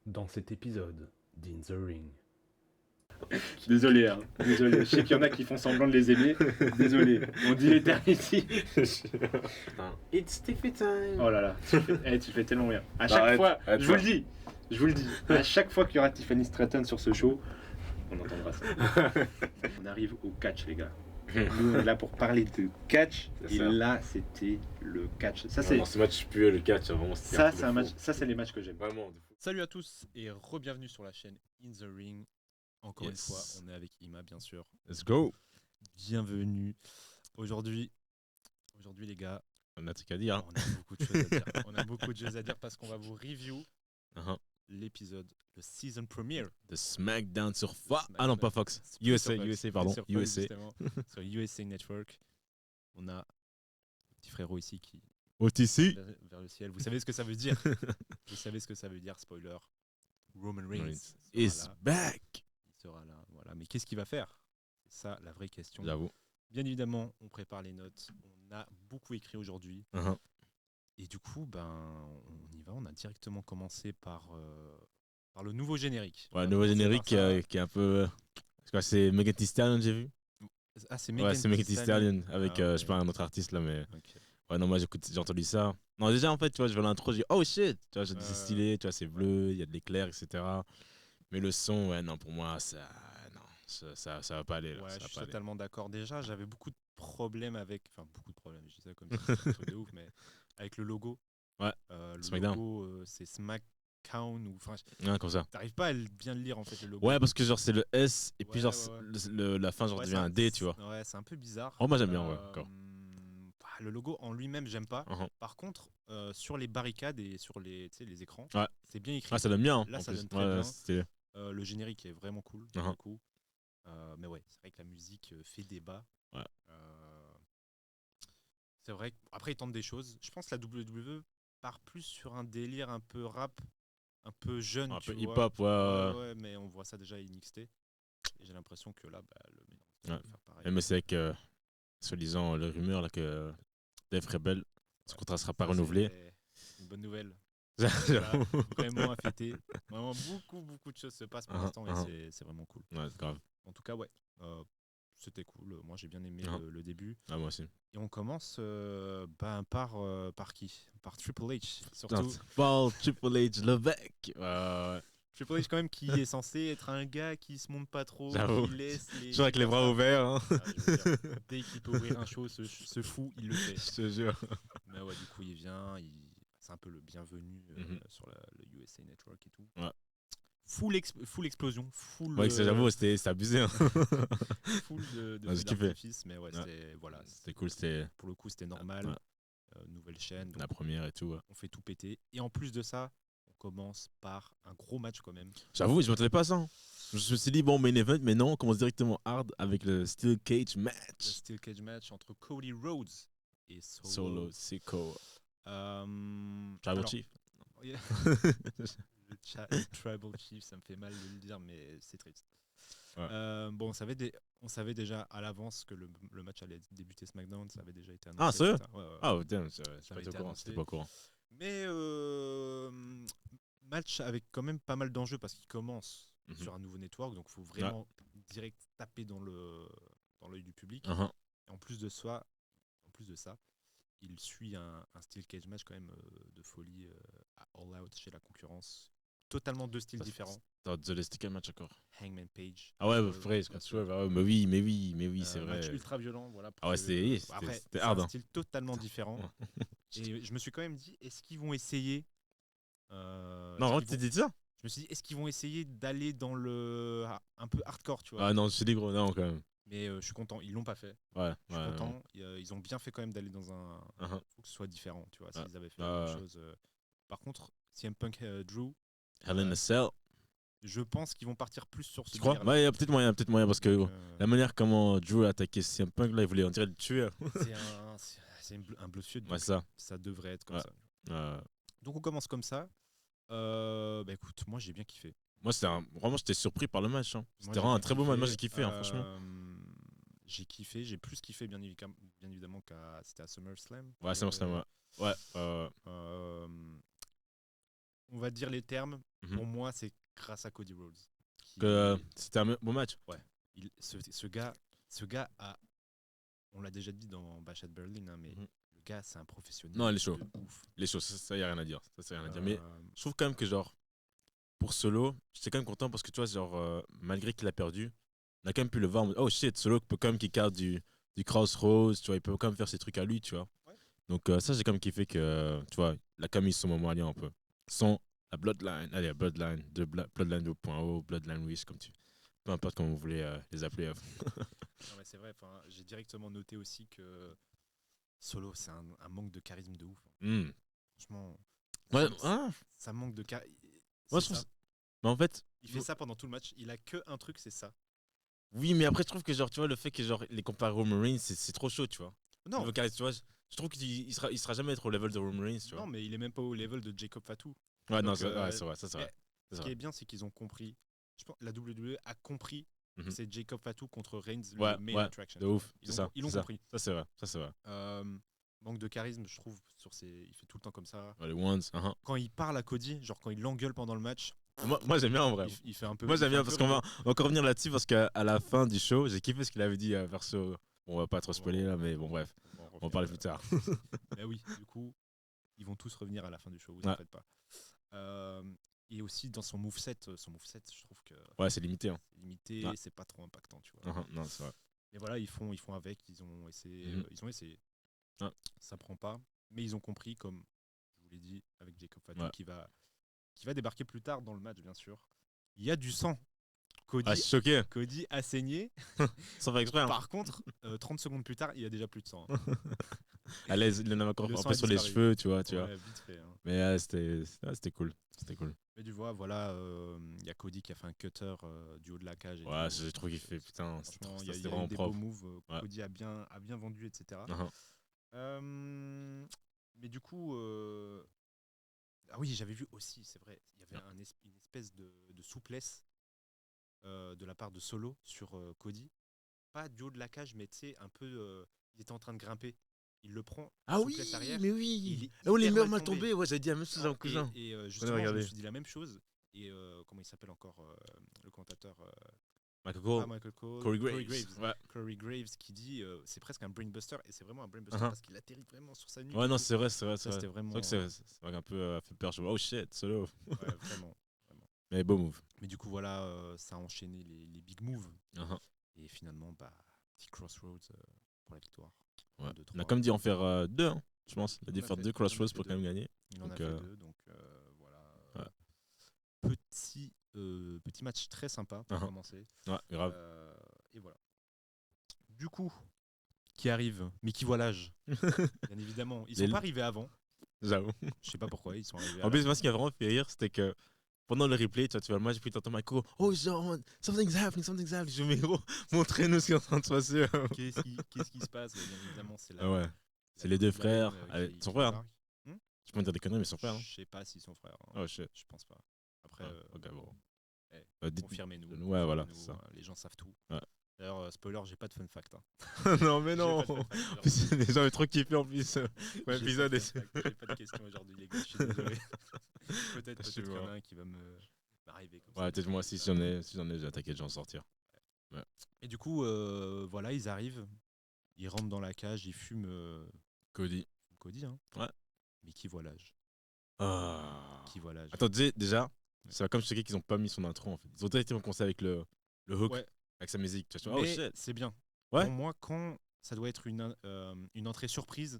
Dans cet épisode d'In the Ring. Désolé, hein. Désolé. Je sais qu'il y en a qui font semblant de les aimer. Désolé. On dit l'éternité. It's Stiffy time. Oh là là, tu fais tellement bien. À Non, chaque arrête, fois, arrête je vous pas. le dis. Je vous le dis. À chaque fois qu'il y aura Tiffany Stratton sur ce show, on entendra ça. On arrive au catch, les gars. Nous, on est là pour parler de catch. C'est Et ça. là, c'était le catch. Ça, Non, c'est dans ce match, je pue le catch, vraiment. C'était ça, truc c'est de un fou. match. Ça, c'est les matchs que j'aime. Vraiment, de fou. Salut à tous et re-bienvenue sur la chaîne In The Ring. Encore Yes. une fois, on est avec Ima bien sûr. Let's go. Bienvenue. Aujourd'hui les gars, On a un truc à dire. on a beaucoup de choses à dire. On a beaucoup de choses à dire parce qu'on va vous review Uh-huh. l'épisode, le season premiere. The SmackDown sur Fox. SmackDown. Ah non, pas Fox. C'est plus USA, sur Fox, USA, c'est pardon. sur Fox, USA. justement, sur USA Network. On a le petit frérot ici qui OTC. vers le ciel. Vous savez ce que ça veut dire. Vous savez ce que ça veut dire, spoiler. Roman Reigns Is sera là. back. Il sera là, voilà. Mais qu'est-ce qu'il va faire? C'est ça la vraie question. J'avoue. Bien évidemment, on prépare les notes. On a beaucoup écrit aujourd'hui. Uh-huh. Et du coup, on y va. On a directement commencé par le nouveau générique. On Ouais, va nouveau commencer générique par ça. qui est un peu. C'est quoi, c'est Megan Thee Stallion, j'ai vu. Ah, c'est Ouais, c'est Megan Thee Stallion avec, Ah, je sais pas, un autre artiste là, mais. ok. Ouais, non, moi j'ai entendu ça. Non, déjà en fait, tu vois, je vois l'intro, j'ai dit oh shit, tu vois, j'ai dit, c'est Ouais. stylé, tu vois, c'est bleu, il y a de l'éclair, etc. Mais le son, ouais, non, pour moi, non, ça va pas aller là. Ouais, ça je va suis pas aller. totalement d'accord. Déjà, j'avais beaucoup de problèmes avec. Enfin, beaucoup de problèmes, je dis ça comme si c'était un truc de ouf, mais avec le logo. Ouais, Le SmackDown. logo, c'est SmackDown ou. Enfin, Ouais, comme ça. t'arrives pas à bien le lire en fait, le logo. Ouais, parce que genre c'est le S et puis Ouais, genre ouais, la fin genre Ouais, devient un D, tu vois. Ouais, c'est un peu bizarre. Oh, moi j'aime bien, ouais, encore. Le logo en lui-même, j'aime pas. Uh-huh. Par contre, sur les barricades et sur les, tu sais, les écrans, Ouais. c'est bien écrit. Ah, ça donne bien, hein, Là, en ça plus. donne très Ouais, bien. c'est stylé. Le générique est vraiment cool, pour Uh-huh. le coup. Mais ouais, c'est vrai que la musique fait débat. Ouais. C'est vrai qu'après, ils tentent des choses. Je pense que la WWE part plus sur un délire un peu rap, un peu jeune, Un tu peu vois. hip-hop, ouais. Ouais, mais on voit ça déjà à NXT. Et j'ai l'impression que là, le mélange Ouais. va faire pareil. Et mais c'est avec, soi-disant, le rumeur là que Dave Rebel, son contrat sera pas Ça, renouvelé. c'est une bonne nouvelle. J'avoue. Vraiment à fêter. Vraiment, beaucoup de choses se passent pour l'instant et c'est vraiment cool. Ouais, c'est grave. En tout cas, ouais, c'était cool. Moi, j'ai bien aimé le début. Ah, moi aussi. Et on commence par qui? Par Triple H, surtout. Paul Triple H Levesque. Triple H, quand même, qui est censé être un gars qui se monte pas trop, J'avoue. qui laisse les. Toujours avec les bras ouverts. Hein. Je veux dire, dès qu'il peut ouvrir un show, ce fou, il le fait. Je te jure. Mais ouais, du coup, il vient, c'est un peu le bienvenu sur le USA Network et tout. Ouais. Full explosion, full. Ouais, j'avoue, c'était abusé. Hein. Full de Ouais, j'ai feux kiffé. d'artifice, mais ouais, C'était cool, c'était pour le coup, c'était normal. Ouais. Nouvelle chaîne, donc la première et tout. Ouais. on fait tout péter. Et en plus de ça, on commence par un gros match quand même. J'avoue, je m'attendais pas à ça. Hein. Je me suis dit, bon, main event, mais non, on commence directement hard avec le Steel Cage Le match. Steel Cage match entre Cody Rhodes et Solo Sikoa. Tribal alors, Chief. yeah. Le Tribal Chief, ça me fait mal de le dire, mais c'est triste. Ouais. Bon, on savait déjà à l'avance que le match allait débuter SmackDown, ça avait déjà été annoncé. Ah, sérieux? etc. Ouais. Ah, damn, c'est Ça pas avait au été courant. annoncé. C'était pas au courant. Mais match avec quand même pas mal d'enjeux parce qu'il commence Mhm. sur un nouveau network, donc il faut vraiment direct taper dans l'œil du public. Uh-huh. Et en plus de ça, il suit un Steel Cage match quand même de folie à All Out chez la concurrence. Totalement deux styles différents. T'as The Stick match encore. Hangman Page. Ah ouais, Swerve, vrai, bien c'est sûr. ah ouais, mais oui, c'est vrai. Match ultra violent, voilà. Ah ouais, c'était Après, c'était c'est hard. un Hein. style totalement différent. Et je me suis quand même dit, est-ce qu'ils vont essayer Non, vraiment, tu t'es dit ça? Je me suis dit, est-ce qu'ils vont essayer d'aller dans le un peu hardcore, tu vois? Ah non, je suis dit gros, non, quand même. Mais je suis content, ils l'ont pas fait. Ouais, Je suis content. Ils ont bien fait quand même d'aller dans un. Uh-huh. Faut que ce soit différent, tu vois. Ouais. S'ils avaient fait la même chose. Par contre, CM Punk Drew, Hell in a Cell. je pense qu'ils vont partir plus sur ce Tu crois? délire-là. Ouais, il y a peut-être moyen, parce que Donc, la manière comment Drew a attaqué CM Punk, là, il voulait, on dirait, le tuer. c'est un bleu-fieux, donc Ouais, ça. ça devrait être comme Ouais. ça. Donc on commence comme ça. Écoute, moi j'ai bien kiffé. Moi, vraiment, j'étais surpris par le match. Hein. Moi, C'était j'ai vraiment un bien très beau match. kiffé. Moi, j'ai kiffé, hein, franchement. J'ai kiffé, j'ai plus kiffé bien évidemment qu'à c'était à SummerSlam. Ouais, SummerSlam, ouais. Ouais. Euh, on va dire les termes. Mhm. Pour moi, c'est grâce à Cody Rhodes. qui- Que c'était un bon match. ce gars a, on l'a déjà dit dans Bash at Berlin, hein, mais Mhm. le gars, c'est un professionnel. Non, il est chaud. de ouf. Les choses, ça y a rien à dire. Ça y a rien à dire. Mais Euh, je trouve quand même que genre pour Solo, j'étais quand même content parce que tu vois genre malgré qu'il a perdu, on a quand même pu le voir. En mode, oh shit, Solo peut quand même qu'il garde du crossroads, tu vois, il peut quand même faire ses trucs à lui, tu vois. Ouais. Donc ça j'ai quand même kiffé que tu vois, il a quand même mis son moment allié un peu. Sans la Bloodline, allez, la Bloodline, Bloodline 2.0, Bloodline Wish comme tu peu importe comment vous voulez les appeler. non, mais c'est vrai. J'ai directement noté aussi que Solo, c'est un manque de charisme de ouf. Hmm. Franchement, Ouais, ça, ah, ça manque de charisme. moi je trouve mais en fait Il fait ça pendant tout le match. Il a que un truc, c'est ça. oui, mais après je trouve que genre tu vois le fait que genre les comparer aux Marines, c'est trop chaud, tu vois. Non, Niveau charisme, tu vois, je trouve qu'il sera jamais être au level de Roman Reigns, tu vois. non, mais il est même pas au level de Jacob Fatou. Ouais, non, Donc, ouais, c'est vrai, ça c'est mais vrai. C'est Ce vrai. qui est bien, c'est qu'ils ont compris. Je pense la WWE a compris Mhm. que c'est Jacob Fatou contre Reigns Ouais, le main ouais, attraction. de ouf, Ils c'est ont, ça. ils l'ont c'est ça. compris. Ça c'est vrai, ça c'est vrai. Manque de charisme, je trouve. Il fait tout le temps comme ça. Ouais, les ones, Quand il parle à Cody, genre quand il l'engueule pendant le match, Moi j'aime bien en vrai. il fait un peu. Moi il j'aime fait un bien peu parce qu'on va rêver. on va encore revenir là-dessus parce qu'à la fin du show, j'ai kiffé ce qu'il avait dit perso. Bon, on va pas trop spoiler là, mais bon bref, on va parler plus tard. Mais oui, du coup, ils vont tous revenir à la fin du show, vous Ouais. en faites pas. Et aussi dans son moveset, je trouve que Ouais, c'est limité. Hein. c'est limité, Ouais. c'est pas trop impactant, tu vois. Non, c'est vrai. Mais voilà, ils font avec, ils ont essayé. Mhm. Ils ont essayé. Ouais. Ça prend pas, mais ils ont compris, comme je vous l'ai dit, avec Jacob Fatou Ouais. qui va débarquer plus tard dans le match, bien sûr. Il y a du sang. Ah, je suis choqué, Cody a saigné. sans faire exprès. Hein. Par contre, 30 secondes plus tard, il y a déjà plus de sang. Hein. À l'aise, il en a encore Le un sang peu a sur les disparu. cheveux, tu vois. Ouais, vite fait. Hein. Mais c'était cool. C'était cool. Mais tu vois, voilà, il y a Cody qui a fait un cutter du haut de la cage. Et Ouais, tout. j'ai trop kiffé, putain. Franchement, il y a C'était eu vraiment des propre. beaux moves. Ouais. Cody a bien vendu, etc. Uh-huh. Mais du coup, ah oui, j'avais vu aussi, c'est vrai, il y avait une espèce de souplesse de la part de Solo sur Cody. Pas du haut de la cage, mais tu sais, un peu, il était en train de grimper. Il le prend, Ah oui, souplesse arrière. mais Il oui. est Oh, les hyper meilleurs mal mal tombé. tombés. Ouais, j'avais dit la même chose à mon cousin. Et justement, je regardé. me suis dit la même chose. Et comment il s'appelle encore le commentateur Michael Cole, pas Michael Cole, Corey Graves. Ouais. Corey Graves qui dit c'est presque un brainbuster et c'est vraiment un brainbuster Uh-huh. parce qu'il atterrit vraiment sur sa nuque. Ouais, et non, tout. c'est vrai, c'est vrai. Ça, c'était vraiment. C'est vrai que c'est vrai qu'un peu fait peur. Je me dis, oh shit, Solo. Ouais, vraiment. Mais beau move. Mais du coup, voilà, ça a enchaîné les big moves. Uh-huh. Et finalement, petit Crossroads pour la victoire. Ouais. 1, 2, On a 3. comme dit en faire deux, hein, je pense. Il a Il dû en a faire fait- deux il en a Crossroads fait pour deux. quand même gagner. Il en a Donc, fait 2, donc voilà. Petit match très sympa pour Uh-huh. commencer. Ouais, grave. Et voilà. Du coup, qui arrive, mais qui voit l'âge. Bien évidemment, ils sont Les- pas arrivés avant. J'avoue. Je sais pas pourquoi ils sont arrivés. En plus, moi, ce qui m'a vraiment fait rire, c'était que pendant le replay, tu vois le match, puis t'entends Michael, oh, genre, something's happening. Je me dis, gros, montrez-nous ce qui est en train de se passer. Qu'est-ce qui se passe. Bien évidemment, c'est Ah ouais. la C'est les deux bloodline, frères. Allez, qui son frère. débarque. Je peux me dire des conneries, mais son frère. Hein. Je sais pas s'ils sont frères. Hein. Oh shit. Je pense pas. Après, Ok, bon. eh, confirmez-nous. Ouais, voilà, Confirmez-nous, c'est ça. Les gens savent tout. Ouais. D'ailleurs, spoiler, j'ai pas de fun fact. Hein. Non, mais J'ai non. pas de fun fact En aujourd'hui. plus, les gens ont trop kiffé en plus. J'ai Ouais, épisode pas et de fun fact. J'ai pas de questions aujourd'hui, les gars. Je suis désolé. Peut-être Je qu'il y en vois. a un qui va m'arriver comme ça. Ouais, peut-être moi, si j'en ai, j'ai attaqué de gens sortir. Et du coup, voilà, ils arrivent. Ils rentrent dans la cage, ils fument Cody. Cody. Hein. Ouais. Mais qui voit l'âge Ah. Qui voit l'âge Attends, déjà, c'est comme je sais qu'ils ont pas mis son intro en fait. Ils ont directement commencé avec le hook, Ouais. avec sa musique. Tu vois, oh Mais shit. c'est bien. Ouais. Pour moi, quand ça doit être une entrée surprise,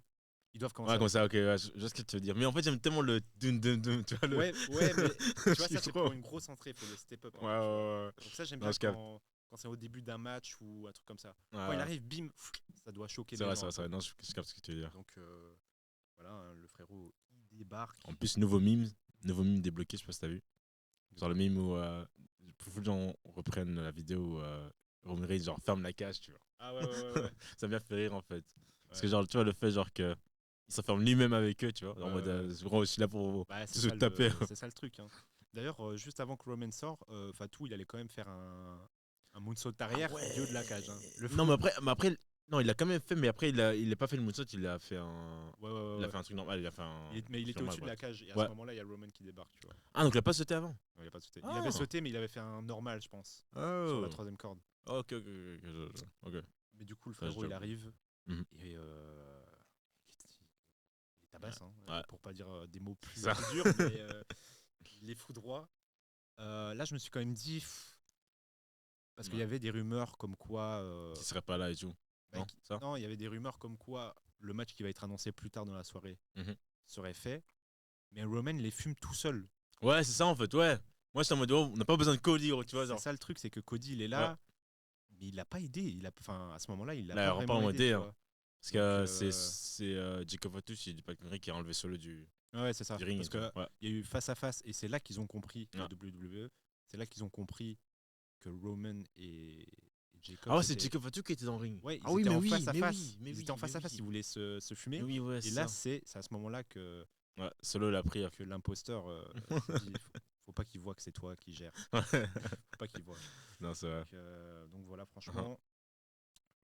ils doivent commencer. Ouais, comme ça, ok, ouais, je vois ce que tu veux dire. Mais en fait, j'aime tellement le dun dun dun, tu vois, le. Ouais, mais tu vois, ça kiffe c'est trop. pour une grosse entrée, il faut le step up. Ouais, ouais, Donc ça, j'aime Non, bien je capte. quand c'est au début d'un match ou un truc comme ça. ouais. Quand il arrive, bim, ça doit choquer C'est les vrai, gens. c'est vrai. Non, je capte ce que tu veux dire. Donc voilà, hein, le frérot, il débarque. En plus, nouveau meme débloqué, je sais pas si t'as vu. Genre le meme où beaucoup de gens reprennent la vidéo où Roman Reigns genre ferme la cage, tu vois. Ah ouais. Ça m'a fait rire en fait. Parce que Ouais. genre, tu vois, le fait genre que il s'enferme lui-même avec eux, tu vois. En Ouais, mode, ouais. gros, je suis là pour Bah, se taper. c'est ça le truc. Hein. D'ailleurs, juste avant que Roman sort, Fatou, il allait quand même faire un moonsault arrière du haut de la cage. Hein. Le Non, mais après, Non, il a quand même fait, mais après, il a pas fait le moonsault, il a fait un. Ouais. Il a fait un truc normal, il a fait un. Mais il était normal, au-dessus de ouais. la cage. Et à Ouais. ce moment-là, il y a Roman qui débarque, tu vois. Ah, donc il a pas sauté avant? Non, il a pas sauté. Ah. Il avait sauté, mais il avait fait un normal, je pense. Oh. Sur la 3ème corde. Ok. Mais du coup, le Ça, frérot, je il t'avoue. arrive. Mhm. Et il tabasse, hein, Ouais. pour pas dire des mots plus Ça. durs, mais il est foudroie. Là, je me suis quand même dit. Parce qu'il y Ouais. avait des rumeurs comme quoi. Qui serait pas là et tout. Bah, Non, ça? non, il y avait des rumeurs comme quoi le match qui va être annoncé plus tard dans la soirée Mhm. serait fait. Mais Roman les fume tout seul. Ouais, c'est ça en fait, ouais. Moi, j'étais en mode, oh, on n'a pas besoin de Cody, tu vois, C'est genre. ça le truc, c'est que Cody, il est là. Mais il l'a pas aidé. Enfin, à ce moment-là, il l'a Là, pas il a vraiment pas aidé. aidé, Tu hein. vois. Parce Donc, que c'est Jacob Fatu, si je dis pas de conneries, qui a enlevé Solo du Ouais, c'est ça. ring. Parce et tout. qu'il Ouais. y a eu face à face. Et c'est là qu'ils ont compris, la Ouais. WWE, c'est là qu'ils ont compris que Roman et Jacob. Ah ouais, c'est c'était- Jacob Fatu qui était dans le ring. Ouais, ils Ah oui, étaient mais en oui, face à mais face. oui, mais Ils oui, étaient en face mais à face, oui. ils voulaient se fumer. Mais oui, ouais, Et c'est là, ça. c'est à ce moment-là que Ouais, Solo l'a pris. l'imposteur s'est dit faut pas qu'il voit que c'est toi qui gères. Ouais. Faut pas qu'il voit. Non, c'est vrai. Donc voilà, franchement,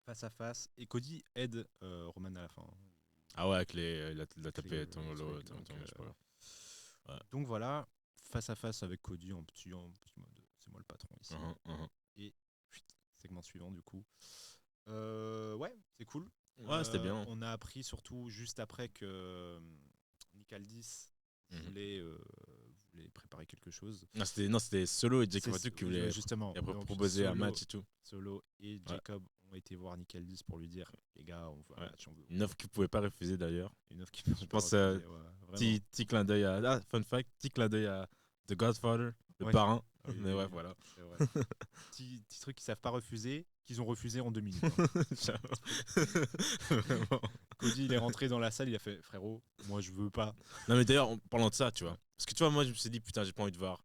face à face. Et Cody aide Roman à la fin. Ah ouais, avec il a Avec tapé les Tongolo, trucs, donc, je sais pas. Ouais. Donc voilà, face à face avec Cody en petit mode c'est moi le patron ici. Et segment suivant du coup. Ouais, c'est cool. Ouais, c'était bien. On a appris surtout juste après que Nick Aldis voulait préparer quelque chose. Non, c'était Solo et Jacob Fatu qui voulaient justement et donc, proposer un Solo- match et tout. Solo et Jacob ont été voir Nick Aldis pour lui dire les gars, on veut un Ouais. match, on veut Une offre qu'ils pouvaient pas refuser d'ailleurs. une offre qui Je pense petit clin d'œil à. Ah, fun fact, petit clin d'œil à The Godfather, le Ouais. parrain. Oui, Mais oui, ouais, oui. voilà. C'est vrai. Petit truc qu'ils savent pas refuser, qu'ils ont refusé en 2 minutes. hein. Vraiment. Cody, il est rentré dans la salle, il a fait frérot, moi je veux pas. Non, mais d'ailleurs, en parlant de ça, tu vois. Parce que tu vois, moi, je me suis dit, putain, j'ai pas envie de voir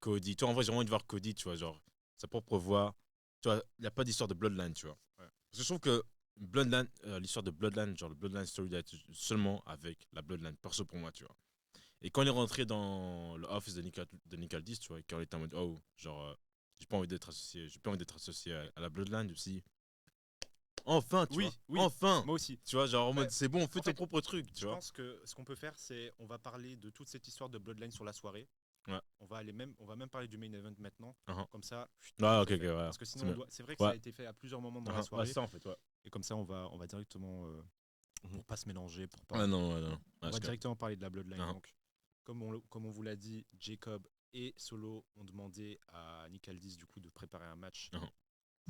Cody. Tu vois, en vrai, j'ai vraiment envie de voir Cody, tu vois, genre, sa propre voix. Tu vois, il n'y a pas d'histoire de Bloodline, tu vois. Ouais. Parce que je trouve que Bloodline, l'histoire de Bloodline, genre le Bloodline story, doit être seulement avec la Bloodline, perso pour moi, tu vois. Et quand il est rentré dans le office de Nick Aldis, tu vois, et quand il était en mode, oh, genre, j'ai pas envie d'être associé à la Bloodline, je me suis dit, enfin, tu Oui, vois, oui. enfin, Moi aussi. tu vois, genre, en mode, Ouais. c'est bon, fais En ton fait, propre truc, tu Je vois. pense que ce qu'on peut faire, c'est on va parler de toute cette histoire de Bloodline sur la soirée. Ouais. On va même parler du main event maintenant. Uh-huh. Comme ça. Ah, ok, c'est ok, fait. ouais. Parce que sinon, c'est vrai que Ouais. ça a été fait à plusieurs moments dans la Ouais, soirée. c'est ça, en fait, ouais. Et comme ça, on va directement pour pas se mélanger, pour pas. Ah non. On Ouais, va c'est directement parler de la Bloodline. Uh-huh. Donc, comme on vous l'a dit, Jacob et Solo ont demandé à Nick Aldis du coup de préparer un match Uh-huh.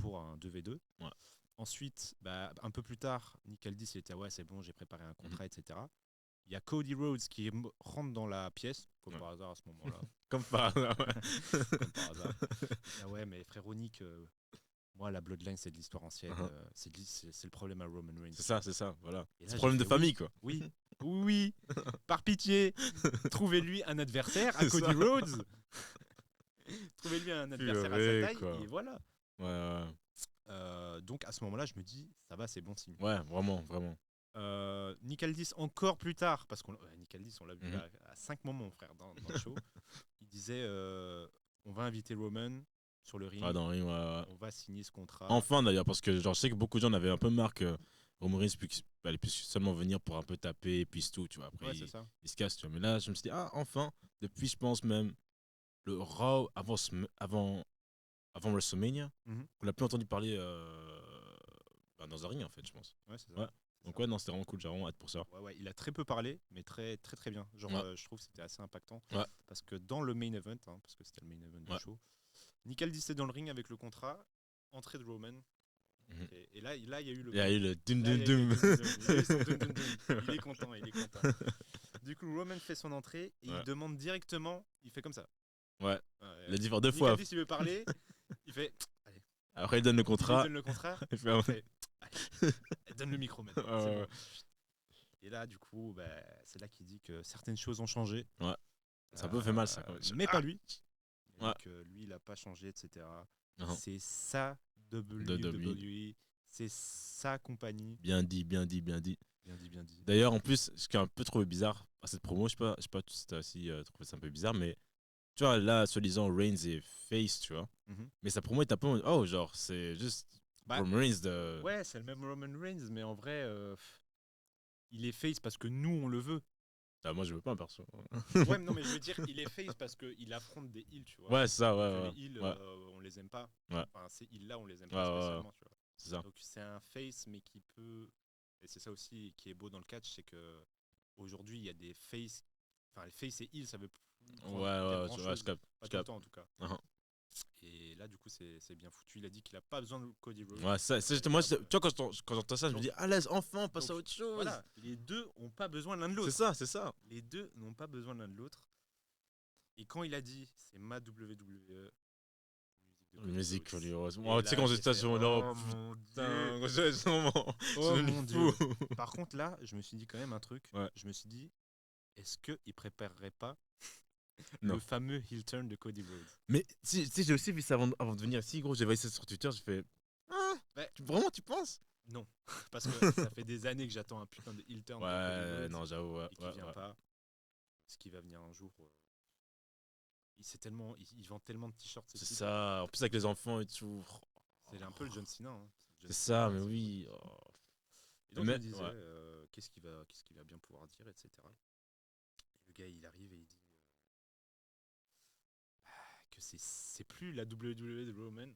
pour un 2v2. Ouais. Ensuite, un peu plus tard, Nick Aldis il était ouais c'est bon, j'ai préparé un contrat, etc. Il y a Cody Rhodes qui rentre dans la pièce, comme Ouais. par hasard à ce moment-là. Comme par hasard, ouais. Comme par hasard. Ah ouais, mais frérot Nick, moi la Bloodline c'est de l'histoire ancienne, Uh-huh. c'est le problème à Roman Reigns. C'est ça, voilà. Et là, C'est problème j'ai de fait, famille, quoi. Oui, oui, par pitié, trouvez-lui un adversaire à C'est Cody ça. Rhodes. Trouvez-lui un adversaire à sa Purée, taille quoi. et voilà. Ouais, Donc à ce moment-là, je me dis, ça va, c'est bon signe. ouais, vraiment. Nick Aldis encore plus tard, parce qu'on Nick Aldis, on l'a vu Mhm. à 5 moments, frère, dans le show. Il disait, on va inviter Roman sur le ring, Ah, dans le ring, ouais. on va signer ce contrat. Enfin, d'ailleurs, parce que genre, je sais que beaucoup de gens en avaient un peu marre que Roman Reigns puisse seulement venir pour un peu taper, et puis c'est tout, tu vois. Après, Ouais, c'est ça. il se casse, tu vois. Mais là, je me suis dit, ah, enfin, depuis, je pense même, le Raw avant WrestleMania, Mhm. on n'a plus entendu parler dans un ring, en fait, je pense. Ouais, c'est ça. Ouais. C'est Donc ça. ouais, non, c'était vraiment cool, j'ai vraiment hâte pour ça. Ouais, il a très peu parlé, mais très très très bien. Genre, Ouais. je trouve que c'était assez impactant. Ouais. Parce que dans le main event, parce que c'était le main event du Ouais. show, Nick Aldis est dans le ring avec le contrat, entrée de Roman. Mhm. Et là, il y a eu le. Il y a eu le dum Là, dum il y a eu dum. le dum dum. Il a eu son dum dum dum. Il est content, il est content. Du coup, Roman fait son entrée et Ouais. il demande directement, il fait comme ça. Ouais. Ouais, Il a dit faire 2 Nick fois. Aldis, il veut parler, il fait. Allez, Après, il donne le il lui contrat. donne le contrat, Il fait un- il fait. Allez, donne le micro maintenant. Ouais, c'est ouais. bon. Et là, du coup, c'est là qu'il dit que certaines choses ont changé. Ouais. Ça a un peu fait mal, ça, quand même. Mais pas lui. Il Ouais. dit que lui, il n'a pas changé, etc. Non. C'est sa WWE, c'est sa compagnie. Bien dit. Bien dit, bien dit. D'ailleurs, en plus, ce qui est un peu trouvé bizarre à cette promo, je sais pas si t'as aussi trouvé ça un peu bizarre, mais tu vois, là, soi-disant, Reigns est face, tu vois. Mhm. Mais sa promo est un peu en mode, oh, genre, c'est juste. Bah, Roman Reigns de. Ouais, c'est le même Roman Reigns, mais en vrai, il est face parce que nous, on le veut. Ah, moi, je veux pas un perso. Ouais, mais non, mais je veux dire, il est face parce qu'il affronte des heels, tu vois. Ouais, c'est ça, Que ouais. les heels, Ouais, on les aime pas. Ouais. Enfin, ces heels-là, on les aime Ouais, pas ouais, spécialement, tu vois. c'est ça. Donc c'est un face, mais qui peut. Et c'est ça aussi qui est beau dans le catch, c'est que aujourd'hui il y a des face. Enfin, les face et heels, ça veut plus Ouais, dire ouais, grand-chose, je capte. pas Je tout le capte. temps en tout cas. Uh-huh. Et là, du coup, c'est bien foutu. Il a dit qu'il a pas besoin de Cody Rhodes. Ouais, ça, c'est moi, tu vois, quand j'entends ça, je me dis, à l'aise, enfin, on passe à Donc, autre chose. Voilà, les deux ont pas besoin l'un de l'autre. C'est ça. Les deux n'ont pas besoin l'un de l'autre. Et quand il a dit, c'est ma WWE. Musique, Cody Cody Rhodes. Rhodes. Et Oh, tu sais, là, quand j'ai j'étais fait, sur là, oh mon Dieu. putain, quand j'étais sur mon. Oh je mon suis Dieu. fou. Par contre, là, je me suis dit quand même un truc. Ouais. Je me suis dit, est-ce qu'il préparerait pas Non. le fameux heel turn de Cody Rhodes? Mais tu sais, j'ai aussi vu ça avant de venir ici, gros. J'ai vu ça sur Twitter, j'ai fait. Ah, Ouais. Vraiment, tu penses? Non, parce que ça fait des années que j'attends un putain de heel turn de Cody Ouais, Rhodes non, j'avoue, ouais. et qui vient pas. Est-ce qu'il va venir un jour? Il vend tellement de t-shirts. ce C'est type. ça. En plus, avec les enfants et tout. C'est un peu le John Cena. Hein. C'est ça, mais oui. Oh. Et donc Mais- je me disais, ouais. qu'est-ce qu'il va bien pouvoir dire, etc. Et le gars, il arrive et il dit que c'est plus la WWE de Roman,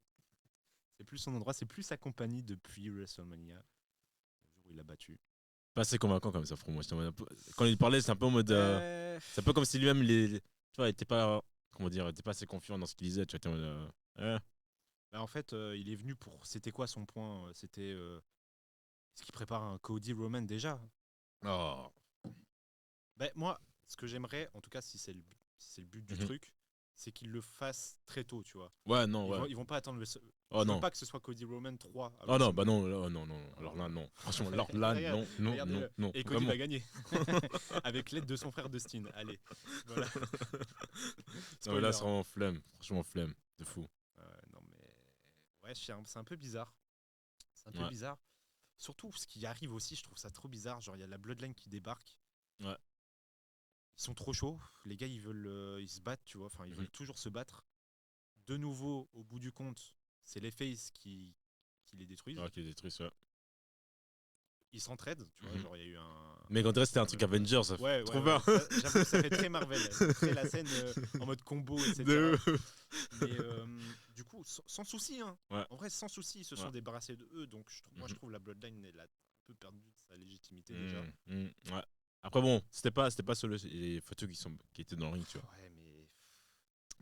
c'est plus son endroit, c'est plus sa compagnie depuis WrestleMania, le jour où il l'a battu. Pas assez convaincant comme ça, pour moi. Quand il parlait, c'est un peu en mode. C'est un peu comme si lui-même, tu vois, il était pas. Comment dire, il était pas assez confiant dans ce qu'il disait. Tu vois, t'es en mode, Bah, en fait, il est venu pour. C'était quoi son point? C'était. Est-ce qu'il prépare un Cody Roman déjà? Oh. Ben, moi, ce que j'aimerais, en tout cas, si c'est le but du Mhm. truc, c'est qu'il le fasse très tôt, tu vois. Ouais, non, Ils, ouais. vont pas attendre le. Oh Je non. veux pas que ce soit Cody Roman 3. à Oh non, bah WrestleMania. non, non, non. Alors là, non. Franchement, alors là, Regarde, non, non, regardez-le. non, non. Et Cody Vraiment. va gagner. Avec l'aide de son frère Dustin. Allez. Voilà. Non, mais là, c'est Spoiler. vraiment flemme. Franchement, flemme. De fou. Non, mais. Ouais, c'est un peu bizarre. C'est un peu Ouais. bizarre. Surtout ce qui arrive aussi, je trouve ça trop bizarre. Genre, il y a la Bloodline qui débarque. Ouais. Ils sont trop chauds. Les gars, ils se battent, tu vois. Enfin, ils veulent toujours se battre. De nouveau, au bout du compte, c'est les faces qui les détruisent. Ouais, qui détruit ça. Ils s'entraident, tu vois. Mhm. Genre, il y a eu un. Mais quand c'était un truc Avengers, ça Ouais, fait trop ouais, peur. J'avoue, ça fait très Marvel. Très la scène en mode combo, etc. De- Mais du coup, sans souci, hein. Ouais. En vrai, sans souci, ils se sont Ouais. débarrassés de eux. Donc, moi, je Mhm. trouve la Bloodline, elle a un peu perdu de sa légitimité déjà. Ouais. Après, bon, c'était pas seulement les photos qui étaient dans le ring, tu vois. Ouais, mais.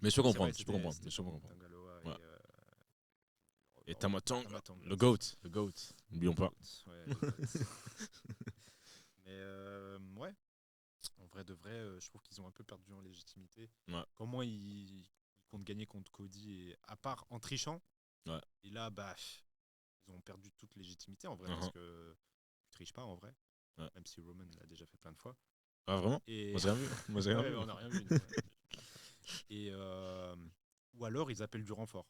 Mais je peux C'est comprendre, vrai, je peux comprendre. c'était Je peux comprendre. Tangaloa Ouais. et Et Tamatang, Tamatanga. le GOAT. N'oublions pas. Ouais, le GOAT. Mais ouais, en vrai de vrai, je trouve qu'ils ont un peu perdu en légitimité. Ouais. Comment ils comptent gagner contre Cody, et, à part en trichant. Ouais. Et là, bah, ils ont perdu toute légitimité en vrai, Uh-huh. parce que ils trichent pas en vrai. Ouais. Même si Roman l'a déjà fait plein de fois. Ah, vraiment? Et... Moi, j'ai rien vu. Moi, j'ai rien Ouais, vu. on n'a rien vu. nous, ouais. Et ou alors ils appellent du renfort.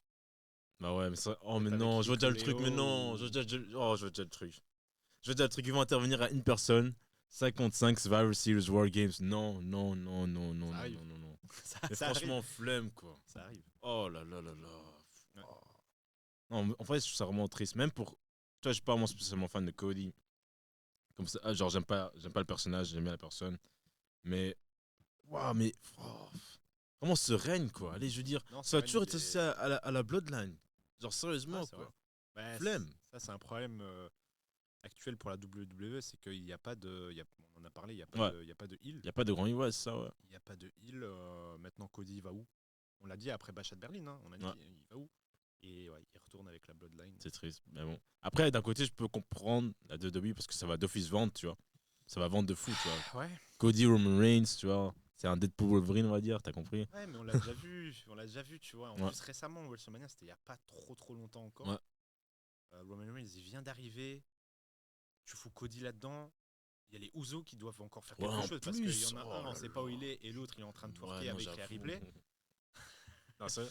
Bah ouais, mais ça. Oh, Peut-être mais avec non, je vois déjà le truc, mais Hikuleo non. ou- Je vois déjà le truc. Je vois déjà le truc, ils vont intervenir à une personne. 55 Survivor Series War Games. Non, non, non, non, non, Ça non, arrive. non, non, non. ça, Mais ça franchement, arrive. flemme, quoi. Ça arrive. Oh là là là là. Ouais. Oh. Non, en fait, je trouve ça vraiment triste. Même pour. Tu vois, je suis pas vraiment spécialement fan de Cody. Comme ça, genre, j'aime pas le personnage, j'aime bien la personne. Mais. Waouh, mais. Oh, vraiment, ce règne, quoi. Allez, je veux dire. Non, Ça a c'est toujours vrai, été associé à la Bloodline. Genre, sérieusement, Ouais, c'est quoi. vrai. Bah, Flemme. Ça, c'est un problème actuel pour la WWE, c'est qu'il n'y a pas de. On en a parlé, il n'y a, Ouais. il y a pas de heal. Y a pas de grand ouais, c'est ça, ouais. Il n'y a pas de heal. Maintenant, Cody, il va où? On l'a dit après Bachat de Berlin. Hein, on a dit, Ouais. il va où? Et ouais, il retourne avec la Bloodline. C'est triste, mais bon. Après, d'un côté, je peux comprendre la WWE parce que ça va d'office vendre, tu vois. Ça va vendre de fou, tu vois. Ouais. Cody, Roman Reigns, tu vois. C'est un Deadpool Wolverine, on va dire, t'as compris? Ouais, mais on l'a déjà vu. On l'a déjà vu, tu vois. En Ouais. plus, récemment, WrestleMania, c'était il n'y a pas trop longtemps encore. Ouais. Roman Reigns, il vient d'arriver. Tu fous Cody là-dedans. Il y a les Usos qui doivent encore faire Ouais, quelque en chose parce qu'il y plus, en a oh un, on là ne sait pas où là. il est, et l'autre, il est en train de twerker Ouais, non, avec Rhea j'avoue. Ripley. Non, c'est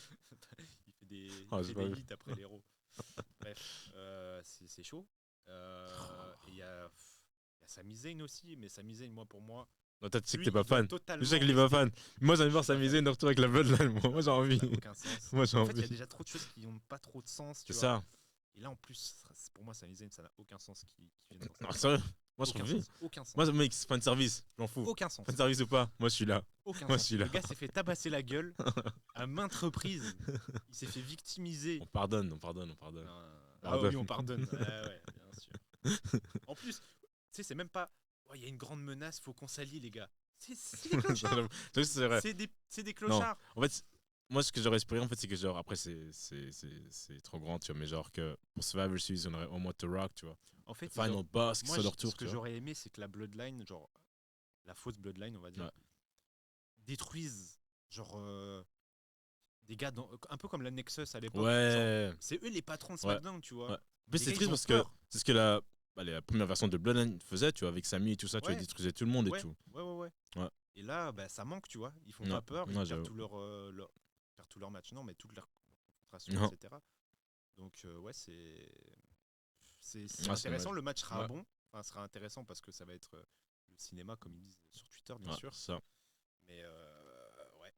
Il fait des, Ah, il j'ai fait pas des vu. hits après l'héros. Bref, c'est chaud. Et il y a Sami Zayn aussi, mais Sami Zayn, pour moi, Non, toi, tu sais que lui, t'es pas il doit fan. totalement Je sais qu'il est pas fan. Moi, j'aime bien Je suis pas s'amuser fan. de retour avec la Bloodline. Moi, j'ai envie. Ça n'a aucun sens. Moi, j'ai En fait, il y a envie. déjà trop de choses qui n'ont pas trop de sens. Tu C'est vois. ça. Et là, en plus, pour moi, Sami Zayn, ça n'a aucun sens qu'il vienne Non, dans ça. sérieux. Moi, je Aucun trouve. sens. Aucun sens. Moi, mec, fan service, je m'en fous. Aucun sens. Fan service ou pas, moi, je suis là. Aucun Moi, sens. je suis là. Le gars s'est fait tabasser la gueule à maintes reprises. Il s'est fait victimiser. On pardonne, on pardonne, on pardonne. Ah oui, on pardonne. Ouais, bien sûr. En plus, tu sais, c'est même pas. Il y a une grande menace, faut qu'on s'allie, les gars. C'est des clochards. C'est vrai. C'est des clochards. En fait, moi, ce que j'aurais espéré, en fait, c'est que genre, après, c'est trop grand, tu vois, mais genre que pour Survivor Series, on aurait au moins The Rock, tu vois. En fait, Final Boss, qui moi, soit leur tour, ce que tu vois. j'aurais aimé, c'est que la Bloodline, genre la fausse Bloodline, on va dire, Ouais. détruise, genre des gars, un peu comme la Nexus à l'époque. Ouais. Genre, c'est eux les patrons de SmackDown, tu vois. Ouais. En plus, Les c'est gars, triste ils ont parce que peur. c'est ce que la première version de Bloodline faisait, tu vois, avec Sami et tout ça, tu vois, Ouais. ils détruisaient tout le monde Ouais. et tout. Ouais. Ouais. Et là, bah, ça manque, tu vois. Ils font Ouais. pas peur, ils Ouais, perdent j'avoue. tout leur match, non, mais toute leur concentration, Non. etc. Donc, ouais, c'est Ouais, c'est intéressant. dommage. Le match sera Ouais. bon. Enfin, sera intéressant parce que ça va être le cinéma, comme ils disent sur Twitter, bien Ouais, sûr. c'est ça. Mais ouais.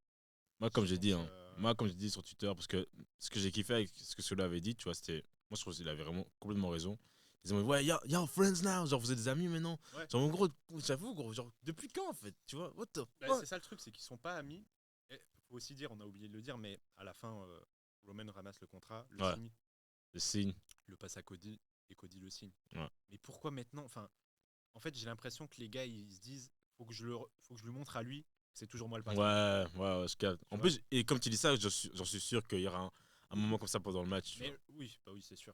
Moi, comme Je j'ai dit, pense, moi, comme j'ai dit sur Twitter, parce que ce que j'ai kiffé avec ce que celui-là avait dit, tu vois, c'était. Moi, je trouve qu'il avait vraiment complètement raison. Ils ont dit, ouais, y'all friends now, genre, vous êtes des amis maintenant. Ouais. Genre, en gros, j'avoue, gros, genre, depuis quand, en fait, tu vois, what the Bah, fuck? c'est ça le truc, c'est qu'ils sont pas amis. Il faut aussi dire, on a oublié de le dire, mais à la fin, Roman ramasse le contrat, le Ouais. signe, Le signe. le passe à Cody, et Cody le signe. Ouais. Mais pourquoi maintenant? Enfin, en fait, j'ai l'impression que les gars, ils se disent, faut que je lui montre à lui que c'est toujours moi le patron. Ouais, je capte. En vois plus, et comme tu dis ça, j'en suis sûr qu'il y aura un moment comme ça pendant le match. Tu Mais vois. oui, bah oui, c'est sûr.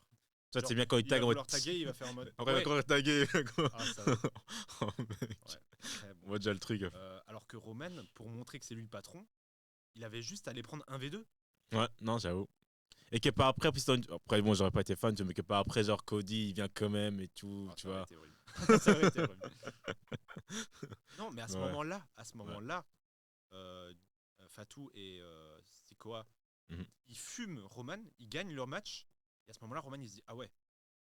Toi, Genre, c'est bien quand il il va tag en vouloir mode. taguer, il va faire en mode. Après, il va ouais. encore taguer. Ah, ça va. Oh, mec. Ouais. Après, On bon. voit déjà le truc. Alors que Roman, pour montrer que c'est lui le patron, il avait juste à aller prendre un V2. Ouais, non, j'avoue. Et que par après, après, bon, j'aurais pas été fan, tu vois, mais que par après, genre, Cody, il vient quand même et tout, Ah, tu ça aurait vois. été horrible. Ça aurait été horrible. Non, mais à ce Ouais. moment-là, Fatou et Sikoa, Mhm. ils fument Roman, ils gagnent leur match. Et à ce moment-là, Roman, il se dit, ah ouais.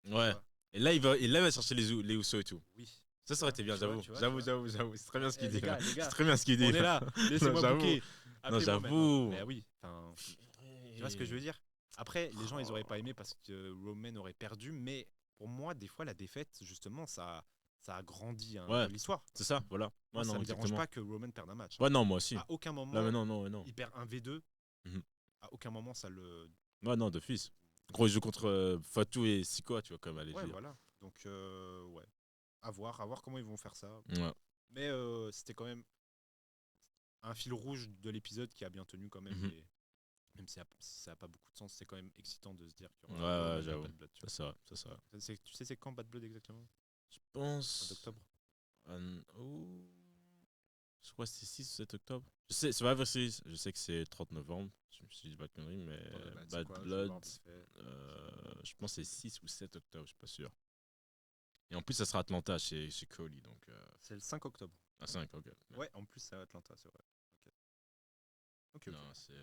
Ouais. vois. Et là, il va chercher les Usos et tout. Oui. Ça aurait été bien, Tu vois, j'avoue. tu vois, J'avoue. C'est très bien ce qu'il les dit. gars, là. les gars, C'est très bien ce qu'il dit. On est là, laissez-moi j'avoue. bouquer. Appelez-moi j'avoue. maintenant. Mais oui, enfin, tu vois ce que je veux dire. Après, les gens, ils auraient pas aimé parce que Roman aurait perdu, mais pour moi, des fois, la défaite, justement, ça agrandit Ouais. l'histoire. C'est ça, voilà. Moi, Ouais, ça non, me dérange exactement. pas que Roman perde un match. Ouais, non, moi aussi. À aucun moment, Là, mais non. il perd un V2. Mhm. À aucun moment, ça le. Ouais, non, de fils. Gros, il joue contre Fatou et Sikoa, tu vois, comme aller Ouais, dire. voilà. Donc, ouais. À voir comment ils vont faire ça. Ouais. Mais c'était quand même un fil rouge de l'épisode qui a bien tenu quand même. Mhm. Et même si ça n'a pas beaucoup de sens, c'est quand même excitant de se dire qu'il y Ouais, aura Roman et j'avoue. Bad Blood, tu vois. Ça, c'est vrai. Tu sais, c'est quand Bad Blood exactement? Je Mois pense. d'octobre. Je crois que c'est 6 ou 7 octobre. Je sais, Survivor Series, je sais que c'est 30 novembre. Je me suis dit pas de conneries, mais Attendez, bah, tu sais Bad quoi, je vais Blood, voir vite fait. je pense que c'est 6 ou 7 octobre, je suis pas sûr. Et en plus, ça sera Atlanta chez Cody, donc C'est le 5 octobre. à 5, ok. Ouais, en plus, c'est à Atlanta, c'est vrai. Ok. Non, c'est.